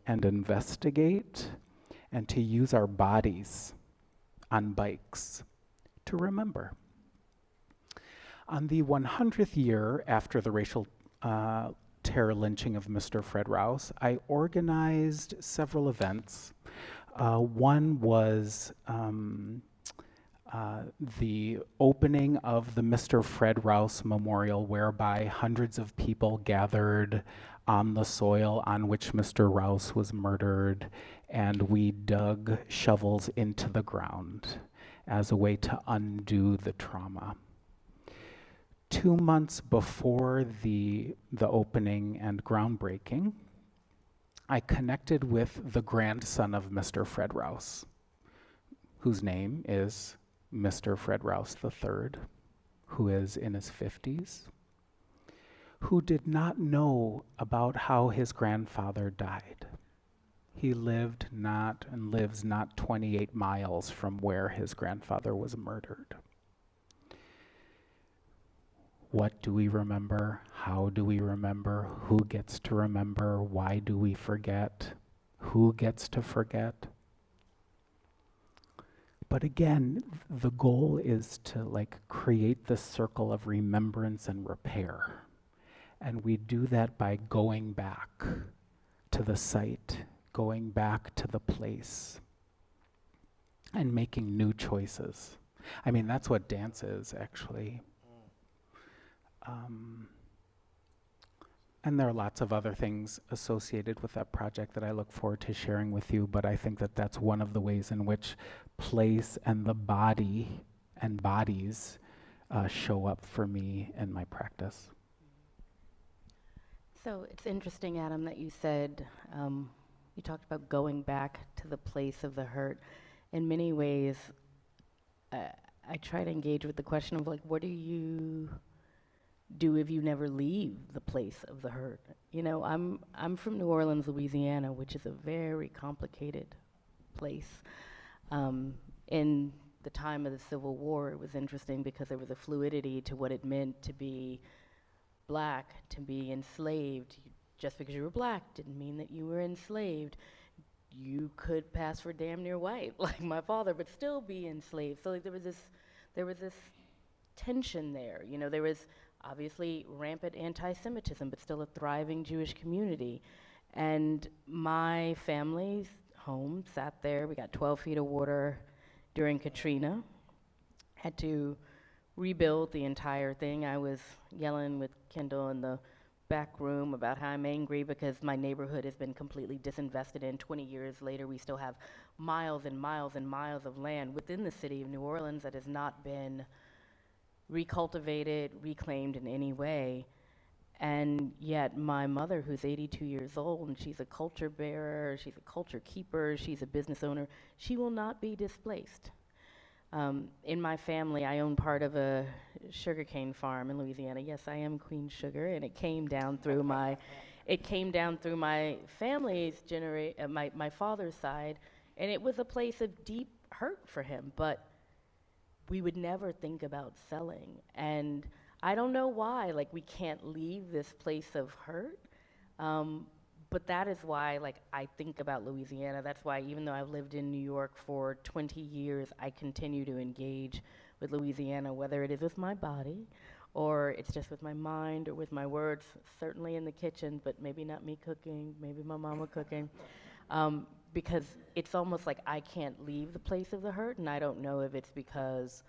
and investigate and to use our bodies on bikes to remember. On the 100th year after the racial terror lynching of Mr. Fred Rouse, I organized several events. One was the opening of the Mr. Fred Rouse Memorial, whereby hundreds of people gathered on the soil on which Mr. Rouse was murdered, and we dug shovels into the ground as a way to undo the trauma. 2 months before the opening and groundbreaking, I connected with the grandson of Mr. Fred Rouse, whose name is Mr. Fred Rouse III, who is in his 50s, who did not know about how his grandfather died. He lived not and lives not 28 miles from where his grandfather was murdered. What do we remember? How do we remember? Who gets to remember? Why do we forget? Who gets to forget? But again, the goal is to create the circle of remembrance and repair. And we do that by going back to the site, going back to the place, and making new choices. I mean, that's what dance is, actually. And there are lots of other things associated with that project that I look forward to sharing with you, but I think that that's one of the ways in which place and the body and bodies show up for me in my practice. So it's interesting, Adam, that you said, you talked about going back to the place of the hurt. In many ways, I try to engage with the question of what do you do if you never leave the place of the hurt? You know, I'm from New Orleans, Louisiana, which is a very complicated place. In the time of the Civil War, it was interesting because there was a fluidity to what it meant to be Black, to be enslaved. Just because you were Black didn't mean that you were enslaved. You could pass for damn near white, like my father, but still be enslaved. So there was this tension there. You know, there was obviously rampant anti-Semitism, but still a thriving Jewish community. And my family's home sat there. We got 12 feet of water during Katrina. Had to rebuild the entire thing. I was yelling with Kendell in the back room about how I'm angry because my neighborhood has been completely disinvested in. 20 years later, we still have miles and miles and miles of land within the city of New Orleans that has not been recultivated, reclaimed in any way. And yet my mother, who's 82 years old, and she's a culture bearer, she's a culture keeper, she's a business owner, she will not be displaced. In my family, I own part of a sugarcane farm in Louisiana. Yes, I am Queen Sugar, and it came down through my family's my father's side, and it was a place of deep hurt for him. But we would never think about selling. And I don't know why, like, we can't leave this place of hurt. But that is why, like, I think about Louisiana. That's why, even though I've lived in New York for 20 years, I continue to engage with Louisiana, whether it is with my body, or it's just with my mind, or with my words, certainly in the kitchen, but maybe not me cooking, maybe my mama cooking. Because it's almost like I can't leave the place of the hurt, and I don't know if it's because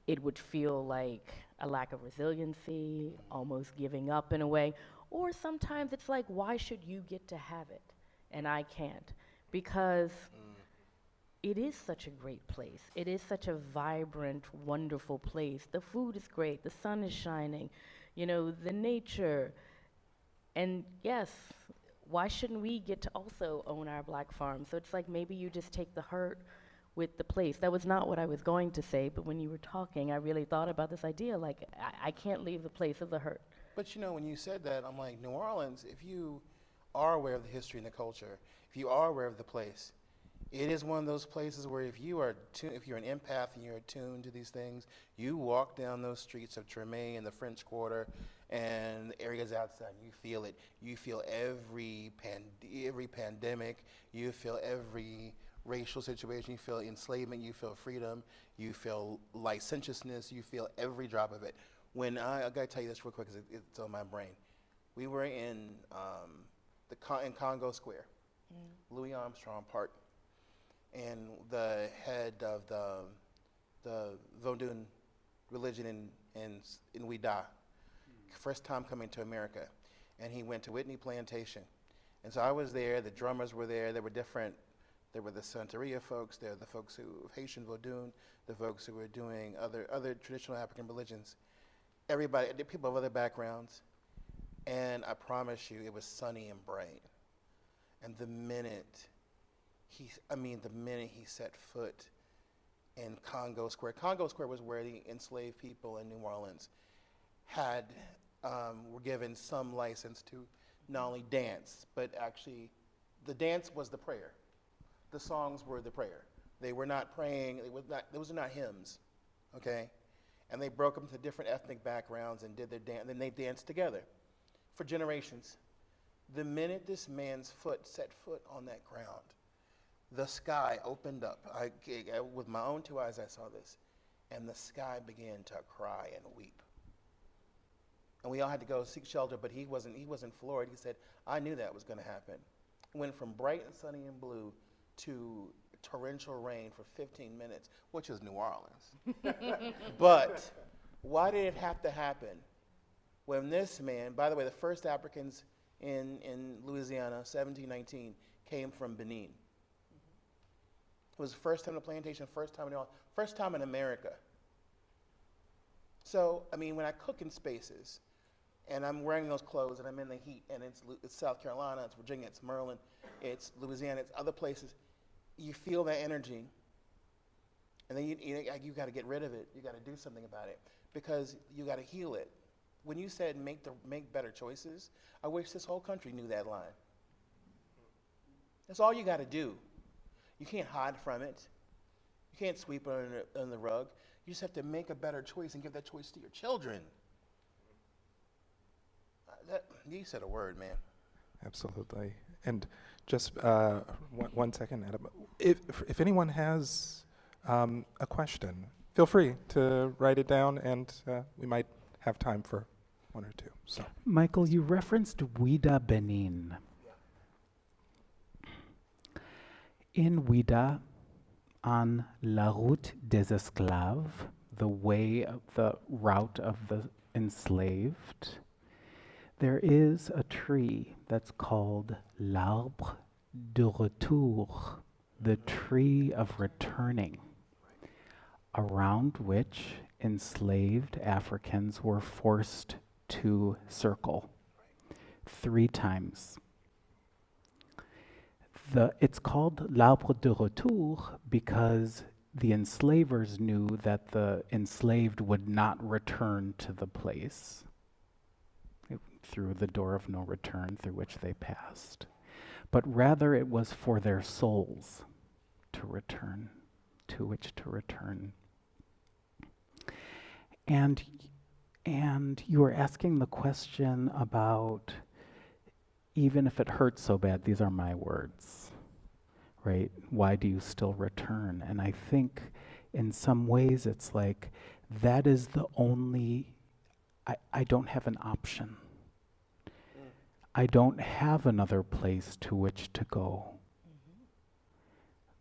it would feel like a lack of resiliency, almost giving up in a way, or sometimes it's like, why should you get to have it and I can't? Because it is such a great place. It is such a vibrant, wonderful place. The food is great, the sun is shining, you know, the nature. And yes, why shouldn't we get to also own our black farm? So it's like, maybe you just take the hurt with the place. That was not what I was going to say, but when you were talking, I really thought about this idea, like, I can't leave the place of the hurt. But you know, when you said that, I'm like, New Orleans, if you are aware of the history and the culture, if you are aware of the place, it is one of those places where if you're an empath and you're attuned to these things, you walk down those streets of Treme and the French Quarter and the areas outside, and you feel it. You feel every pandemic. You feel every racial situation. You feel enslavement. You feel freedom. You feel licentiousness. You feel every drop of it. When I got to tell you this real quick because it's on my brain. We were in Congo Square, Louis Armstrong Park, and the head of the Vodun religion in Ouida, first time coming to America, and he went to Whitney Plantation. And so I was there, the drummers were there, there were the Santeria folks, there were the folks who, Haitian Vodun, the folks who were doing other traditional African religions. Everybody, the people of other backgrounds, and I promise you, it was sunny and bright. And the minute he set foot in Congo Square was where the enslaved people in New Orleans were given some license to not only dance, but actually, the dance was the prayer. The songs were the prayer. They were not praying. Those are not hymns, okay? And they broke them to different ethnic backgrounds and did their dance, and then they danced together for generations. The minute this man's foot set foot on that ground, the sky opened up. With my own two eyes, I saw this, and the sky began to cry and weep. And we all had to go seek shelter, but he wasn't floored. He said, I knew that was going to happen. It went from bright and sunny and blue to torrential rain for 15 minutes, which is New Orleans. But why did it have to happen? When this man, by the way, the first Africans in Louisiana, 1719, came from Benin. It was the first time on the plantation, first time in America. So, I mean, when I cook in spaces, and I'm wearing those clothes, and I'm in the heat, and it's South Carolina, it's Virginia, it's Maryland, it's Louisiana, it's other places, you feel that energy, and then you got to get rid of it. You got to do something about it because you got to heal it. When you said make better choices, I wish this whole country knew that line. That's all you got to do. You can't hide from it. You can't sweep it under the rug. You just have to make a better choice and give that choice to your children. You said a word, man. Absolutely. And just one second, Adam. If anyone has a question, feel free to write it down, and we might have time for one or two. So, Michael, you referenced Ouida, Benin. In Ouida, on La Route des Esclaves, the route of the enslaved, there is a tree that's called l'arbre de retour, the tree of returning, around which enslaved Africans were forced to circle 3 times. It's called l'arbre de retour because the enslavers knew that the enslaved would not return to the place through the door of no return through which they passed, but rather it was for their souls to return, to which to return. And you were asking the question about, even if it hurts so bad, these are my words, right? Why do you still return? And I think in some ways it's like, that is the only, I don't have an option. I don't have another place to which to go.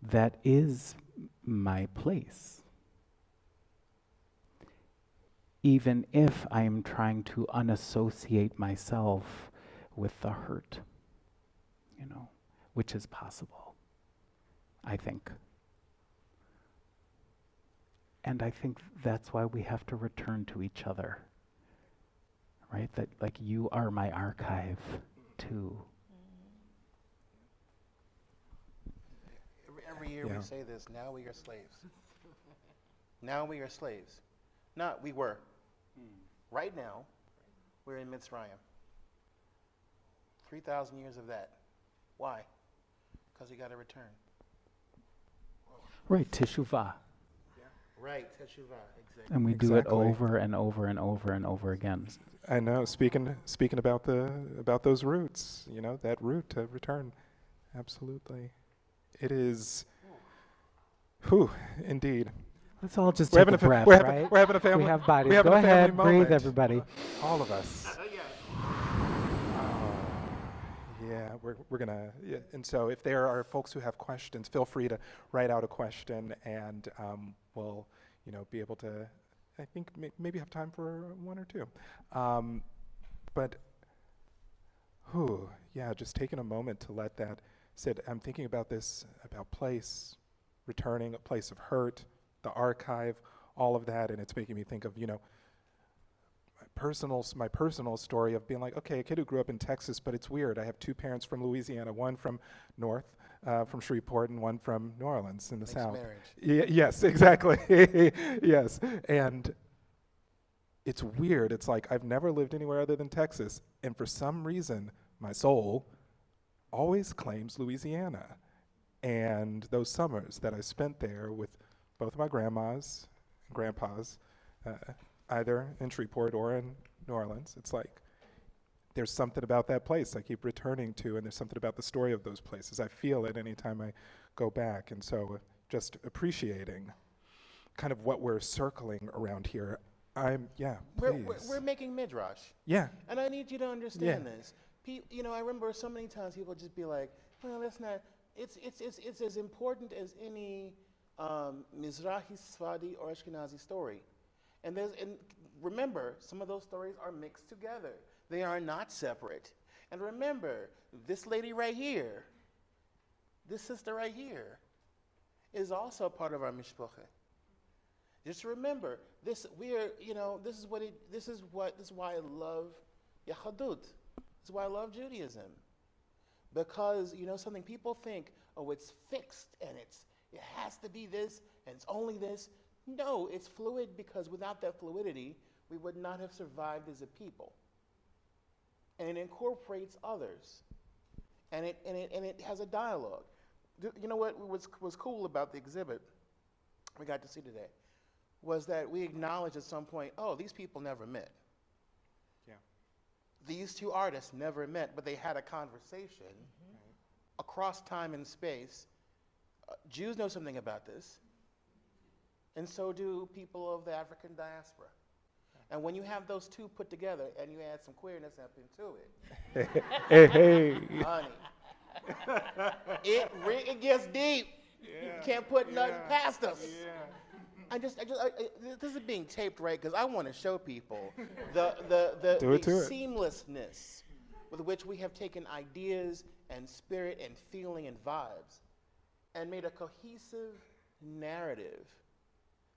That is my place. Even if I am trying to unassociate myself with the hurt, you know, which is possible, I think. And I think that's why we have to return to each other, right? That, like, you are my archive, too. Every year Yeah. we say this, now we are slaves. Now we are slaves. Not we were. Right now, we're in Mitzrayim. 3,000 years of that. Why? Because we got to return. Right, teshuvah. Right, teshuvah, exactly. And we do it Exactly. over and over and over and over again. I know. Speaking about those roots, you know, that root to return. Absolutely, it is. Whew, indeed. Let's all just We're take having a a fa- breath, we're having- right? we're having a family- We have bodies. we're having Go a family ahead, breathe, moment. everybody. All of us. Yeah, we're gonna. Yeah. And so, if there are folks who have questions, feel free to write out a question, and we'll, you know, be able to. I think maybe have time for one or two. But, yeah, just taking a moment to let that sit. I'm thinking about this, about place, returning, a place of hurt, the archive, all of that, and it's making me think of, you know, my personal story of being like, okay, a kid who grew up in Texas, but it's weird. I have two parents from Louisiana, one from from Shreveport, and one from New Orleans in the Mixed South. marriage. Yes, exactly. Yes, and it's weird. It's like I've never lived anywhere other than Texas, and for some reason, my soul always claims Louisiana. And those summers that I spent there with both my grandmas and grandpas, either in Shreveport or in New Orleans, it's like there's something about that place I keep returning to, and there's something about the story of those places. I feel it anytime I go back, and so just appreciating kind of what we're circling around here. We're making midrash. Yeah, And I need you to understand Yeah. this. You know, I remember so many times people just be like, well, that's not, it's as important as any Mizrahi, Sephardi, or Ashkenazi story. And remember, some of those stories are mixed together. They are not separate. And remember, this lady right here, this sister right here, is also part of our mishpacha. Just remember, this is why I love Yahadut. This is why I love Judaism. Because, you know something, people think, oh, it's fixed and it has to be this and it's only this. No, it's fluid, because without that fluidity, we would not have survived as a people. And it incorporates others. And it has a dialogue. You know what was cool about the exhibit we got to see today was that we acknowledged at some point, oh, these people never met. Yeah. These two artists never met, but they had a conversation across time and space. Jews know something about this, and so do people of the African diaspora. And when you have those two put together and you add some queerness up into it, hey. honey, it gets deep. You can't put nothing past us. This is being taped, right? Because I want to show people the seamlessness with which we have taken ideas and spirit and feeling and vibes and made a cohesive narrative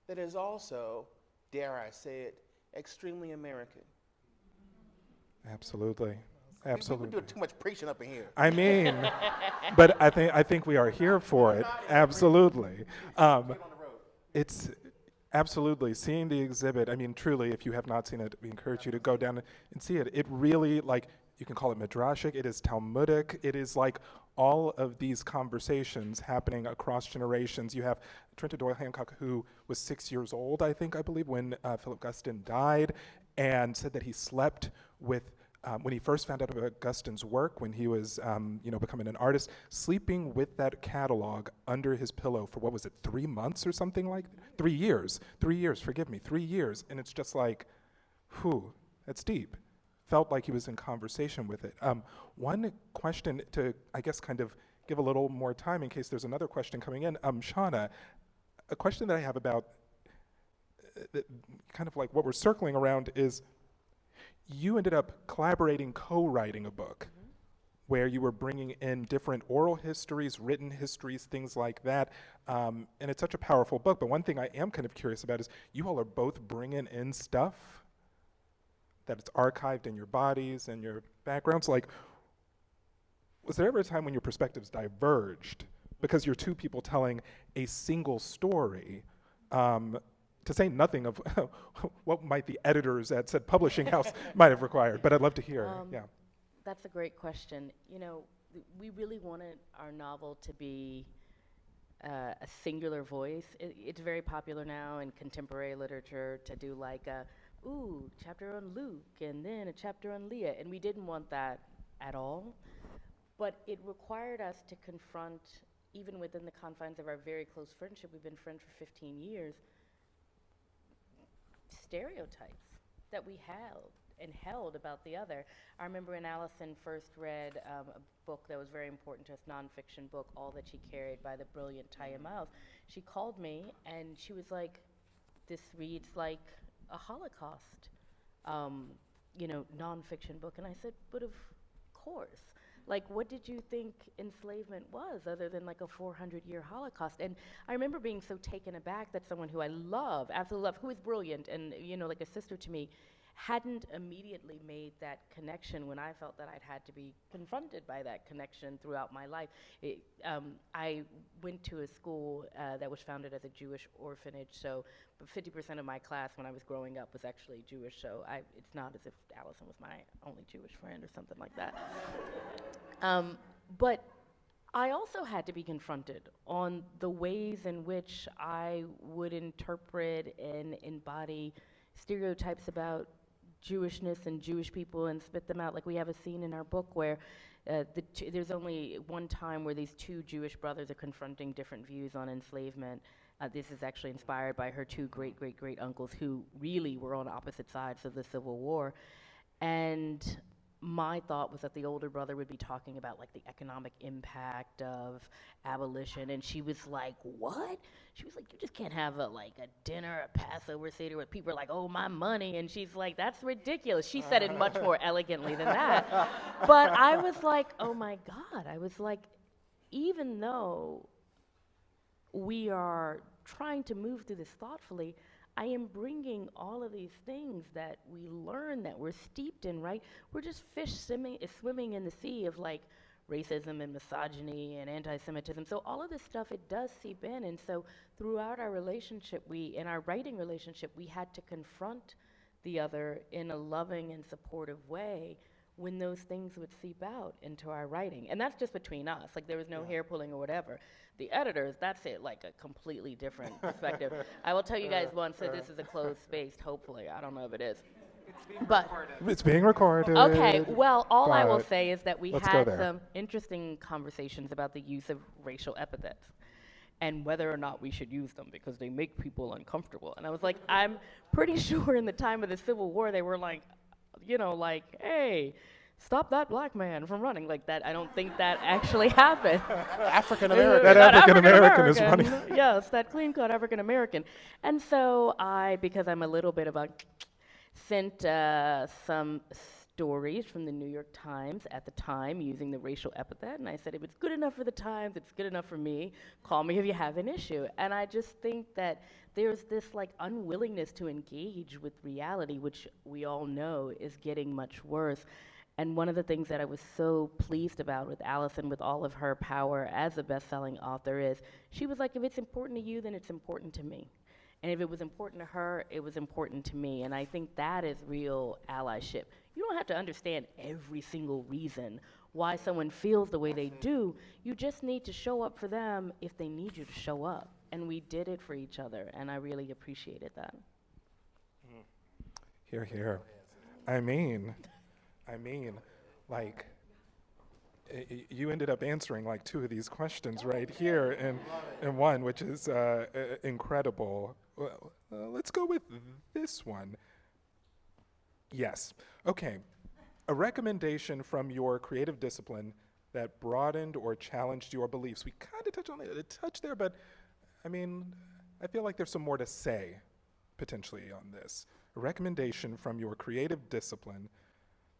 that is also, dare I say it, extremely American. Absolutely. We're Absolutely. doing too much preaching up in here. I mean, but I think we are here for it. Absolutely. It's absolutely seeing the exhibit. I mean, truly, if you have not seen it, we encourage you to go down and see it. It really, like, you can call it midrashic. It is Talmudic. It is like all of these conversations happening across generations. You have Trenton Doyle Hancock, who was 6 years old, I believe, when Philip Guston died, and said that he slept with, when he first found out about Guston's work, when he was becoming an artist, sleeping with that catalog under his pillow for, 3 months or something like that? 3 years. 3 years, forgive me, 3 years. And it's just like, whew, that's deep. Felt like he was in conversation with it. One question to, I guess, kind of give a little more time in case there's another question coming in. Shaunna, a question that I have about kind of like what we're circling around is you ended up collaborating, co-writing a book where you were bringing in different oral histories, written histories, things like that. And it's such a powerful book. But one thing I am kind of curious about is you all are both bringing in stuff that it's archived in your bodies and your backgrounds. Like, was there ever a time when your perspectives diverged because you're two people telling a single story, to say nothing of what might the editors at said publishing house might have required? But I'd love to hear. Yeah. That's a great question. You know, we really wanted our novel to be a singular voice. It's very popular now in contemporary literature to do like a chapter on Luke and then a chapter on Leah, and we didn't want that at all. But it required us to confront, even within the confines of our very close friendship, we've been friends for 15 years, stereotypes that we held about the other. I remember when Alyson first read a book that was very important to us, nonfiction book, All That She Carried by the brilliant Taya Miles. She called me and she was like, this reads like a Holocaust, nonfiction book. And I said, but of course. Like, what did you think enslavement was other than like a 400-year Holocaust? And I remember being so taken aback that someone who I love, absolutely love, who is brilliant and, like a sister to me, hadn't immediately made that connection when I felt that I'd had to be confronted by that connection throughout my life. I went to a school that was founded as a Jewish orphanage, so 50% of my class when I was growing up was actually Jewish, so it's not as if Alyson was my only Jewish friend or something like that. But I also had to be confronted on the ways in which I would interpret and embody stereotypes about Jewishness and Jewish people and spit them out. Like we have a scene in our book where there's only one time where these two Jewish brothers are confronting different views on enslavement. This is actually inspired by her two great uncles who really were on opposite sides of the Civil War. And my thought was that the older brother would be talking about like the economic impact of abolition, and she was like, what? She was like, you just can't have a dinner, a Passover Seder where people are like, oh, my money, and she's like, that's ridiculous. She said it much more elegantly than that. But I was like, oh my God. I was like, even though we are trying to move through this thoughtfully, I am bringing all of these things that we learn, that we're steeped in, right? We're just fish swimming in the sea of like racism and misogyny and anti-Semitism. So all of this stuff, it does seep in. And so throughout our relationship, in our writing relationship, we had to confront the other in a loving and supportive way when those things would seep out into our writing. And that's just between us. Like there was no hair pulling or whatever. The editors, that's it, like a completely different perspective. I will tell you guys once that this is a closed space, hopefully. I don't know if it is. It's being recorded. Okay, well, all I will say is that we Let's had some interesting conversations about the use of racial epithets and whether or not we should use them because they make people uncomfortable. And I was like, I'm pretty sure in the time of the Civil War, they were like, hey, stop that black man from running like that. I don't think that actually happened. African American. That African American is running. Yes, that clean-cut African American. And so because I'm a little bit of a, sent some stories from the New York Times at the time using the racial epithet, and I said, if it's good enough for the Times, it's good enough for me. Call me if you have an issue. And I just think that there's this unwillingness to engage with reality, which we all know is getting much worse. And one of the things that I was so pleased about with Alyson, with all of her power as a best-selling author, is she was like, if it's important to you, then it's important to me. And if it was important to her, it was important to me. And I think that is real allyship. You don't have to understand every single reason why someone feels the way they do. You just need to show up for them if they need you to show up. And we did it for each other, and I really appreciated that. Hear, hear. I mean, like, you ended up answering like 2 of these questions right here in one, which is incredible. Well, let's go with this one. Yes. Okay. A recommendation from your creative discipline that broadened or challenged your beliefs. We kind of touched on it a touch there, but I mean, I feel like there's some more to say potentially on this. A recommendation from your creative discipline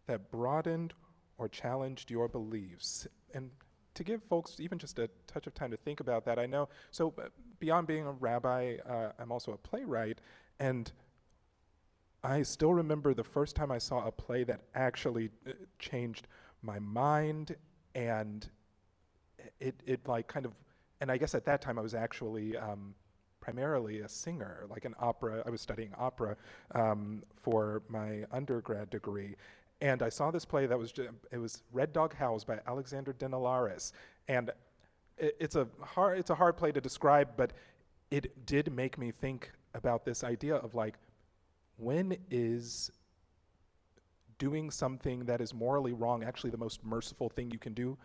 that broadened or challenged your beliefs. And to give folks even just a touch of time to think about that, I know, so beyond being a rabbi, I'm also a playwright, and I still remember the first time I saw a play that actually changed my mind, and it like kind of, and I guess at that time I was actually primarily a singer, like an opera. I was studying opera for my undergrad degree. And I saw this play that was, it was Red Dog Howls by Alexander Denelaris. And it's a hard play to describe, but it did make me think about this idea of like, when is doing something that is morally wrong actually the most merciful thing you can do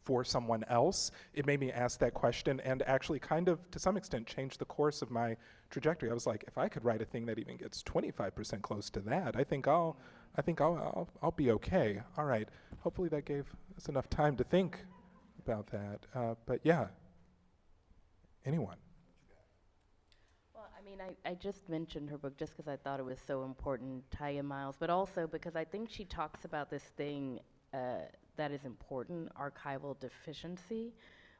for someone else? It made me ask that question and actually kind of, to some extent, change the course of my trajectory. I was like, if I could write a thing that even gets 25% close to that, I think I'll be okay. All right. Hopefully that gave us enough time to think about that. But yeah, anyone? Well, I mean, I just mentioned her book just because I thought it was so important, Taya Miles, but also because I think she talks about this thing that is important, archival deficiency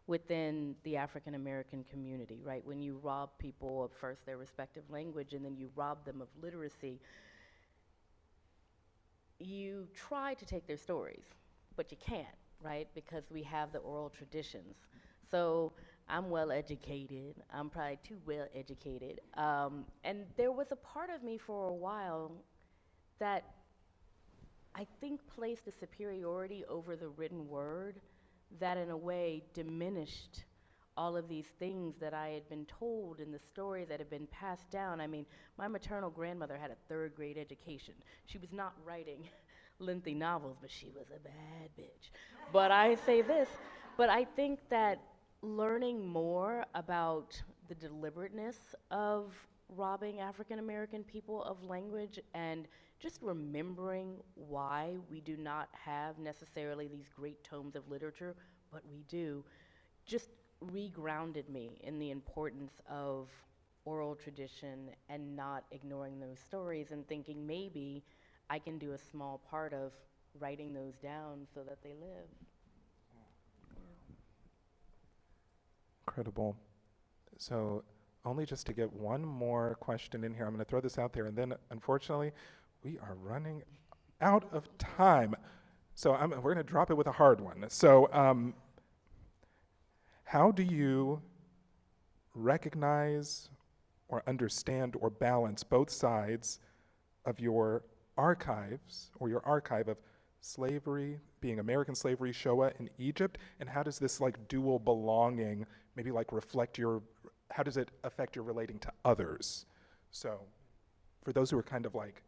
within the African American community, right? When you rob people of first their respective language and then you rob them of literacy, you try to take their stories, but you can't, right? Because we have the oral traditions. So I'm well educated, I'm probably too well educated. And there was a part of me for a while that I think placed a superiority over the written word that in a way diminished all of these things that I had been told in the story that had been passed down. I mean, my maternal grandmother had a 3rd grade education. She was not writing lengthy novels, but she was a bad bitch. But I say this, but I think that learning more about the deliberateness of robbing African American people of language and just remembering why we do not have necessarily these great tomes of literature, but we do, just regrounded me in the importance of oral tradition and not ignoring those stories and thinking maybe I can do a small part of writing those down so that they live. Incredible. So only just to get one more question in here, I'm going to throw this out there, and then unfortunately we are running out of time. So we're going to drop it with a hard one. So how do you recognize or understand or balance both sides of your archives or your archive of slavery, being American slavery, Shoah in Egypt, and how does this like dual belonging maybe like reflect how does it affect your relating to others? So for those who are kind of like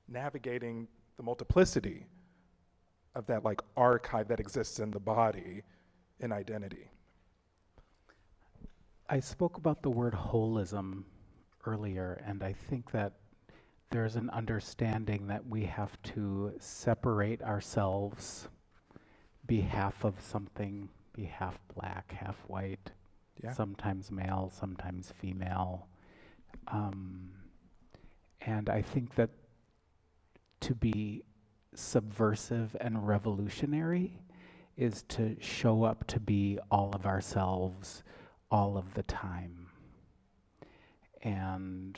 navigating the multiplicity of that like archive that exists in the body in identity. I spoke about the word holism earlier, and I think that there's an understanding that we have to separate ourselves, be half of something, be half black, half white, sometimes male, sometimes female. And I think that to be subversive and revolutionary is to show up to be all of ourselves all of the time. And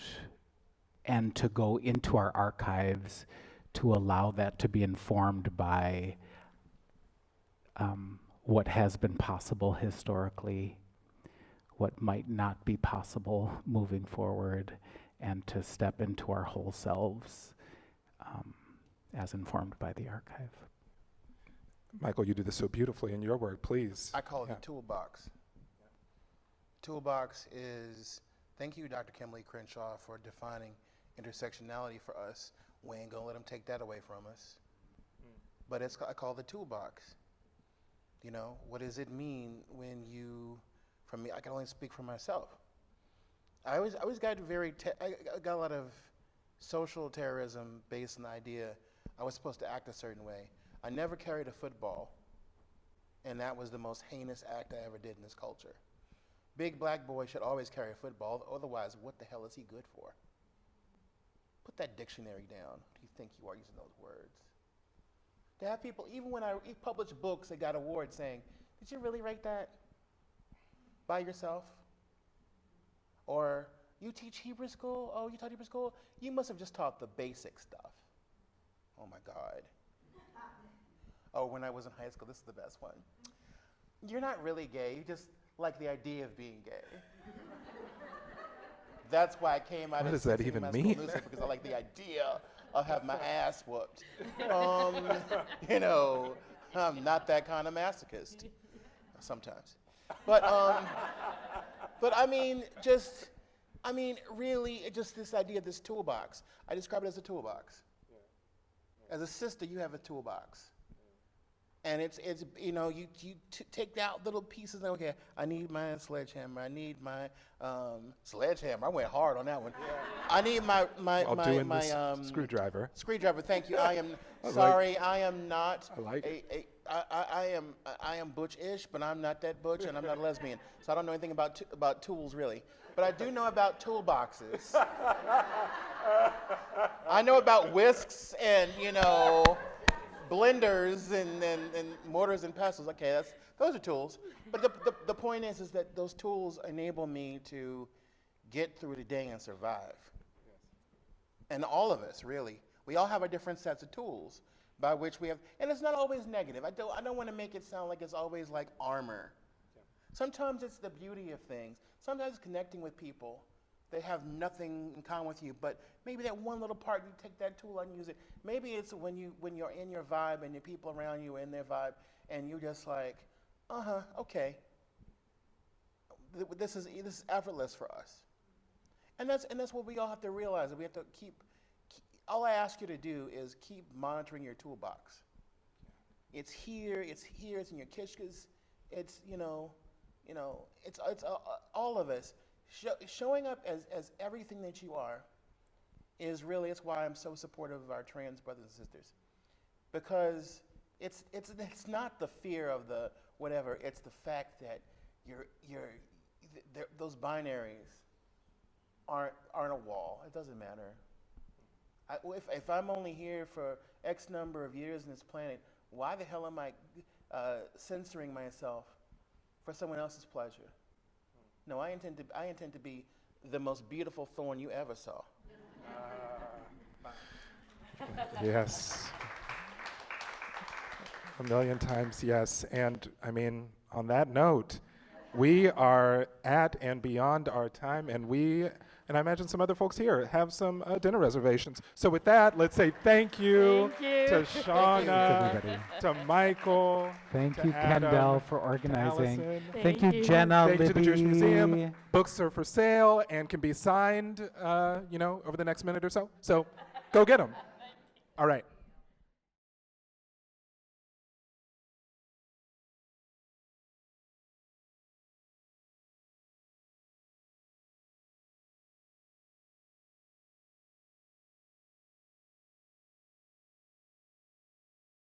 to go into our archives to allow that to be informed by what has been possible historically, what might not be possible moving forward, and to step into our whole selves as informed by the archive. Michael, you do this so beautifully in your work, please. I call it Yeah. the toolbox. Toolbox is, thank you, Dr. Kimberly Crenshaw, for defining intersectionality for us. We ain't gonna let them take that away from us. But I call it the toolbox. You know, what does it mean when you, for me, I can only speak for myself. I always got I got a lot of social terrorism based on the idea I was supposed to act a certain way. I never carried a football, and that was the most heinous act I ever did in this culture. Big black boy should always carry a football, otherwise what the hell is he good for? Put that dictionary down. Who do you think you are using those words? To have people, even when I publish books that got awards saying, did you really write that by yourself? Or you teach Hebrew school? Oh, you taught Hebrew school? You must have just taught the basic stuff. Oh my God. Oh, when I was in high school, this is the best one. You're not really gay, you just like the idea of being gay. That's why I came out What of does that Cincinnati even Mass School mean? newspaper, because I like the idea of having my ass whooped. You know, I'm not that kind of masochist. Sometimes. But I mean, really, just this idea of this toolbox. I describe it as a toolbox. As a sister, you have a toolbox. And it's you know, you take out little pieces. Okay, I need my sledgehammer. I need my sledgehammer. I went hard on that one. I need my Screwdriver. Screwdriver. Thank you. I am I sorry. I am not. I like it. I am butch-ish, but I'm not that butch, and I'm not a lesbian. So I don't know anything about tools really. But I do know about toolboxes. I know about whisks and, you know, blenders and mortars and pestles. Okay, those are tools. But the point is that those tools enable me to get through the day and survive. Yes. And all of us, really, we all have our different sets of tools by which we have, and it's not always negative. I don't want to make it sound like it's always like armor. Yeah. Sometimes it's the beauty of things. Sometimes it's connecting with people. They have nothing in common with you, but maybe that one little part, you take that tool and use it. Maybe it's when you're in your vibe and your people around you are in their vibe, and you're just like, okay. This is effortless for us, and that's what we all have to realize. That we have to keep. All I ask you to do is keep monitoring your toolbox. It's here. It's in your kishkas. It's it's all of us. Showing up as everything that you are is really, it's why I'm so supportive of our trans brothers and sisters, because it's not the fear of the whatever, it's the fact that those binaries aren't a wall. It doesn't matter. If I'm only here for X number of years on this planet, why the hell am I censoring myself for someone else's pleasure? No, I intend to be the most beautiful thorn you ever saw. Yes. A million times yes. And I mean, on that note, we are at and beyond our time, and I imagine some other folks here have some dinner reservations. So with that, let's say thank you to Shaunna, to Michael, Thank to you, Adam, Kendell, for to organizing. Alyson. Thank you, Jenna, Thank you to the Jewish Libby. Museum. Books are for sale and can be signed, over the next minute or so. So go get them. All right.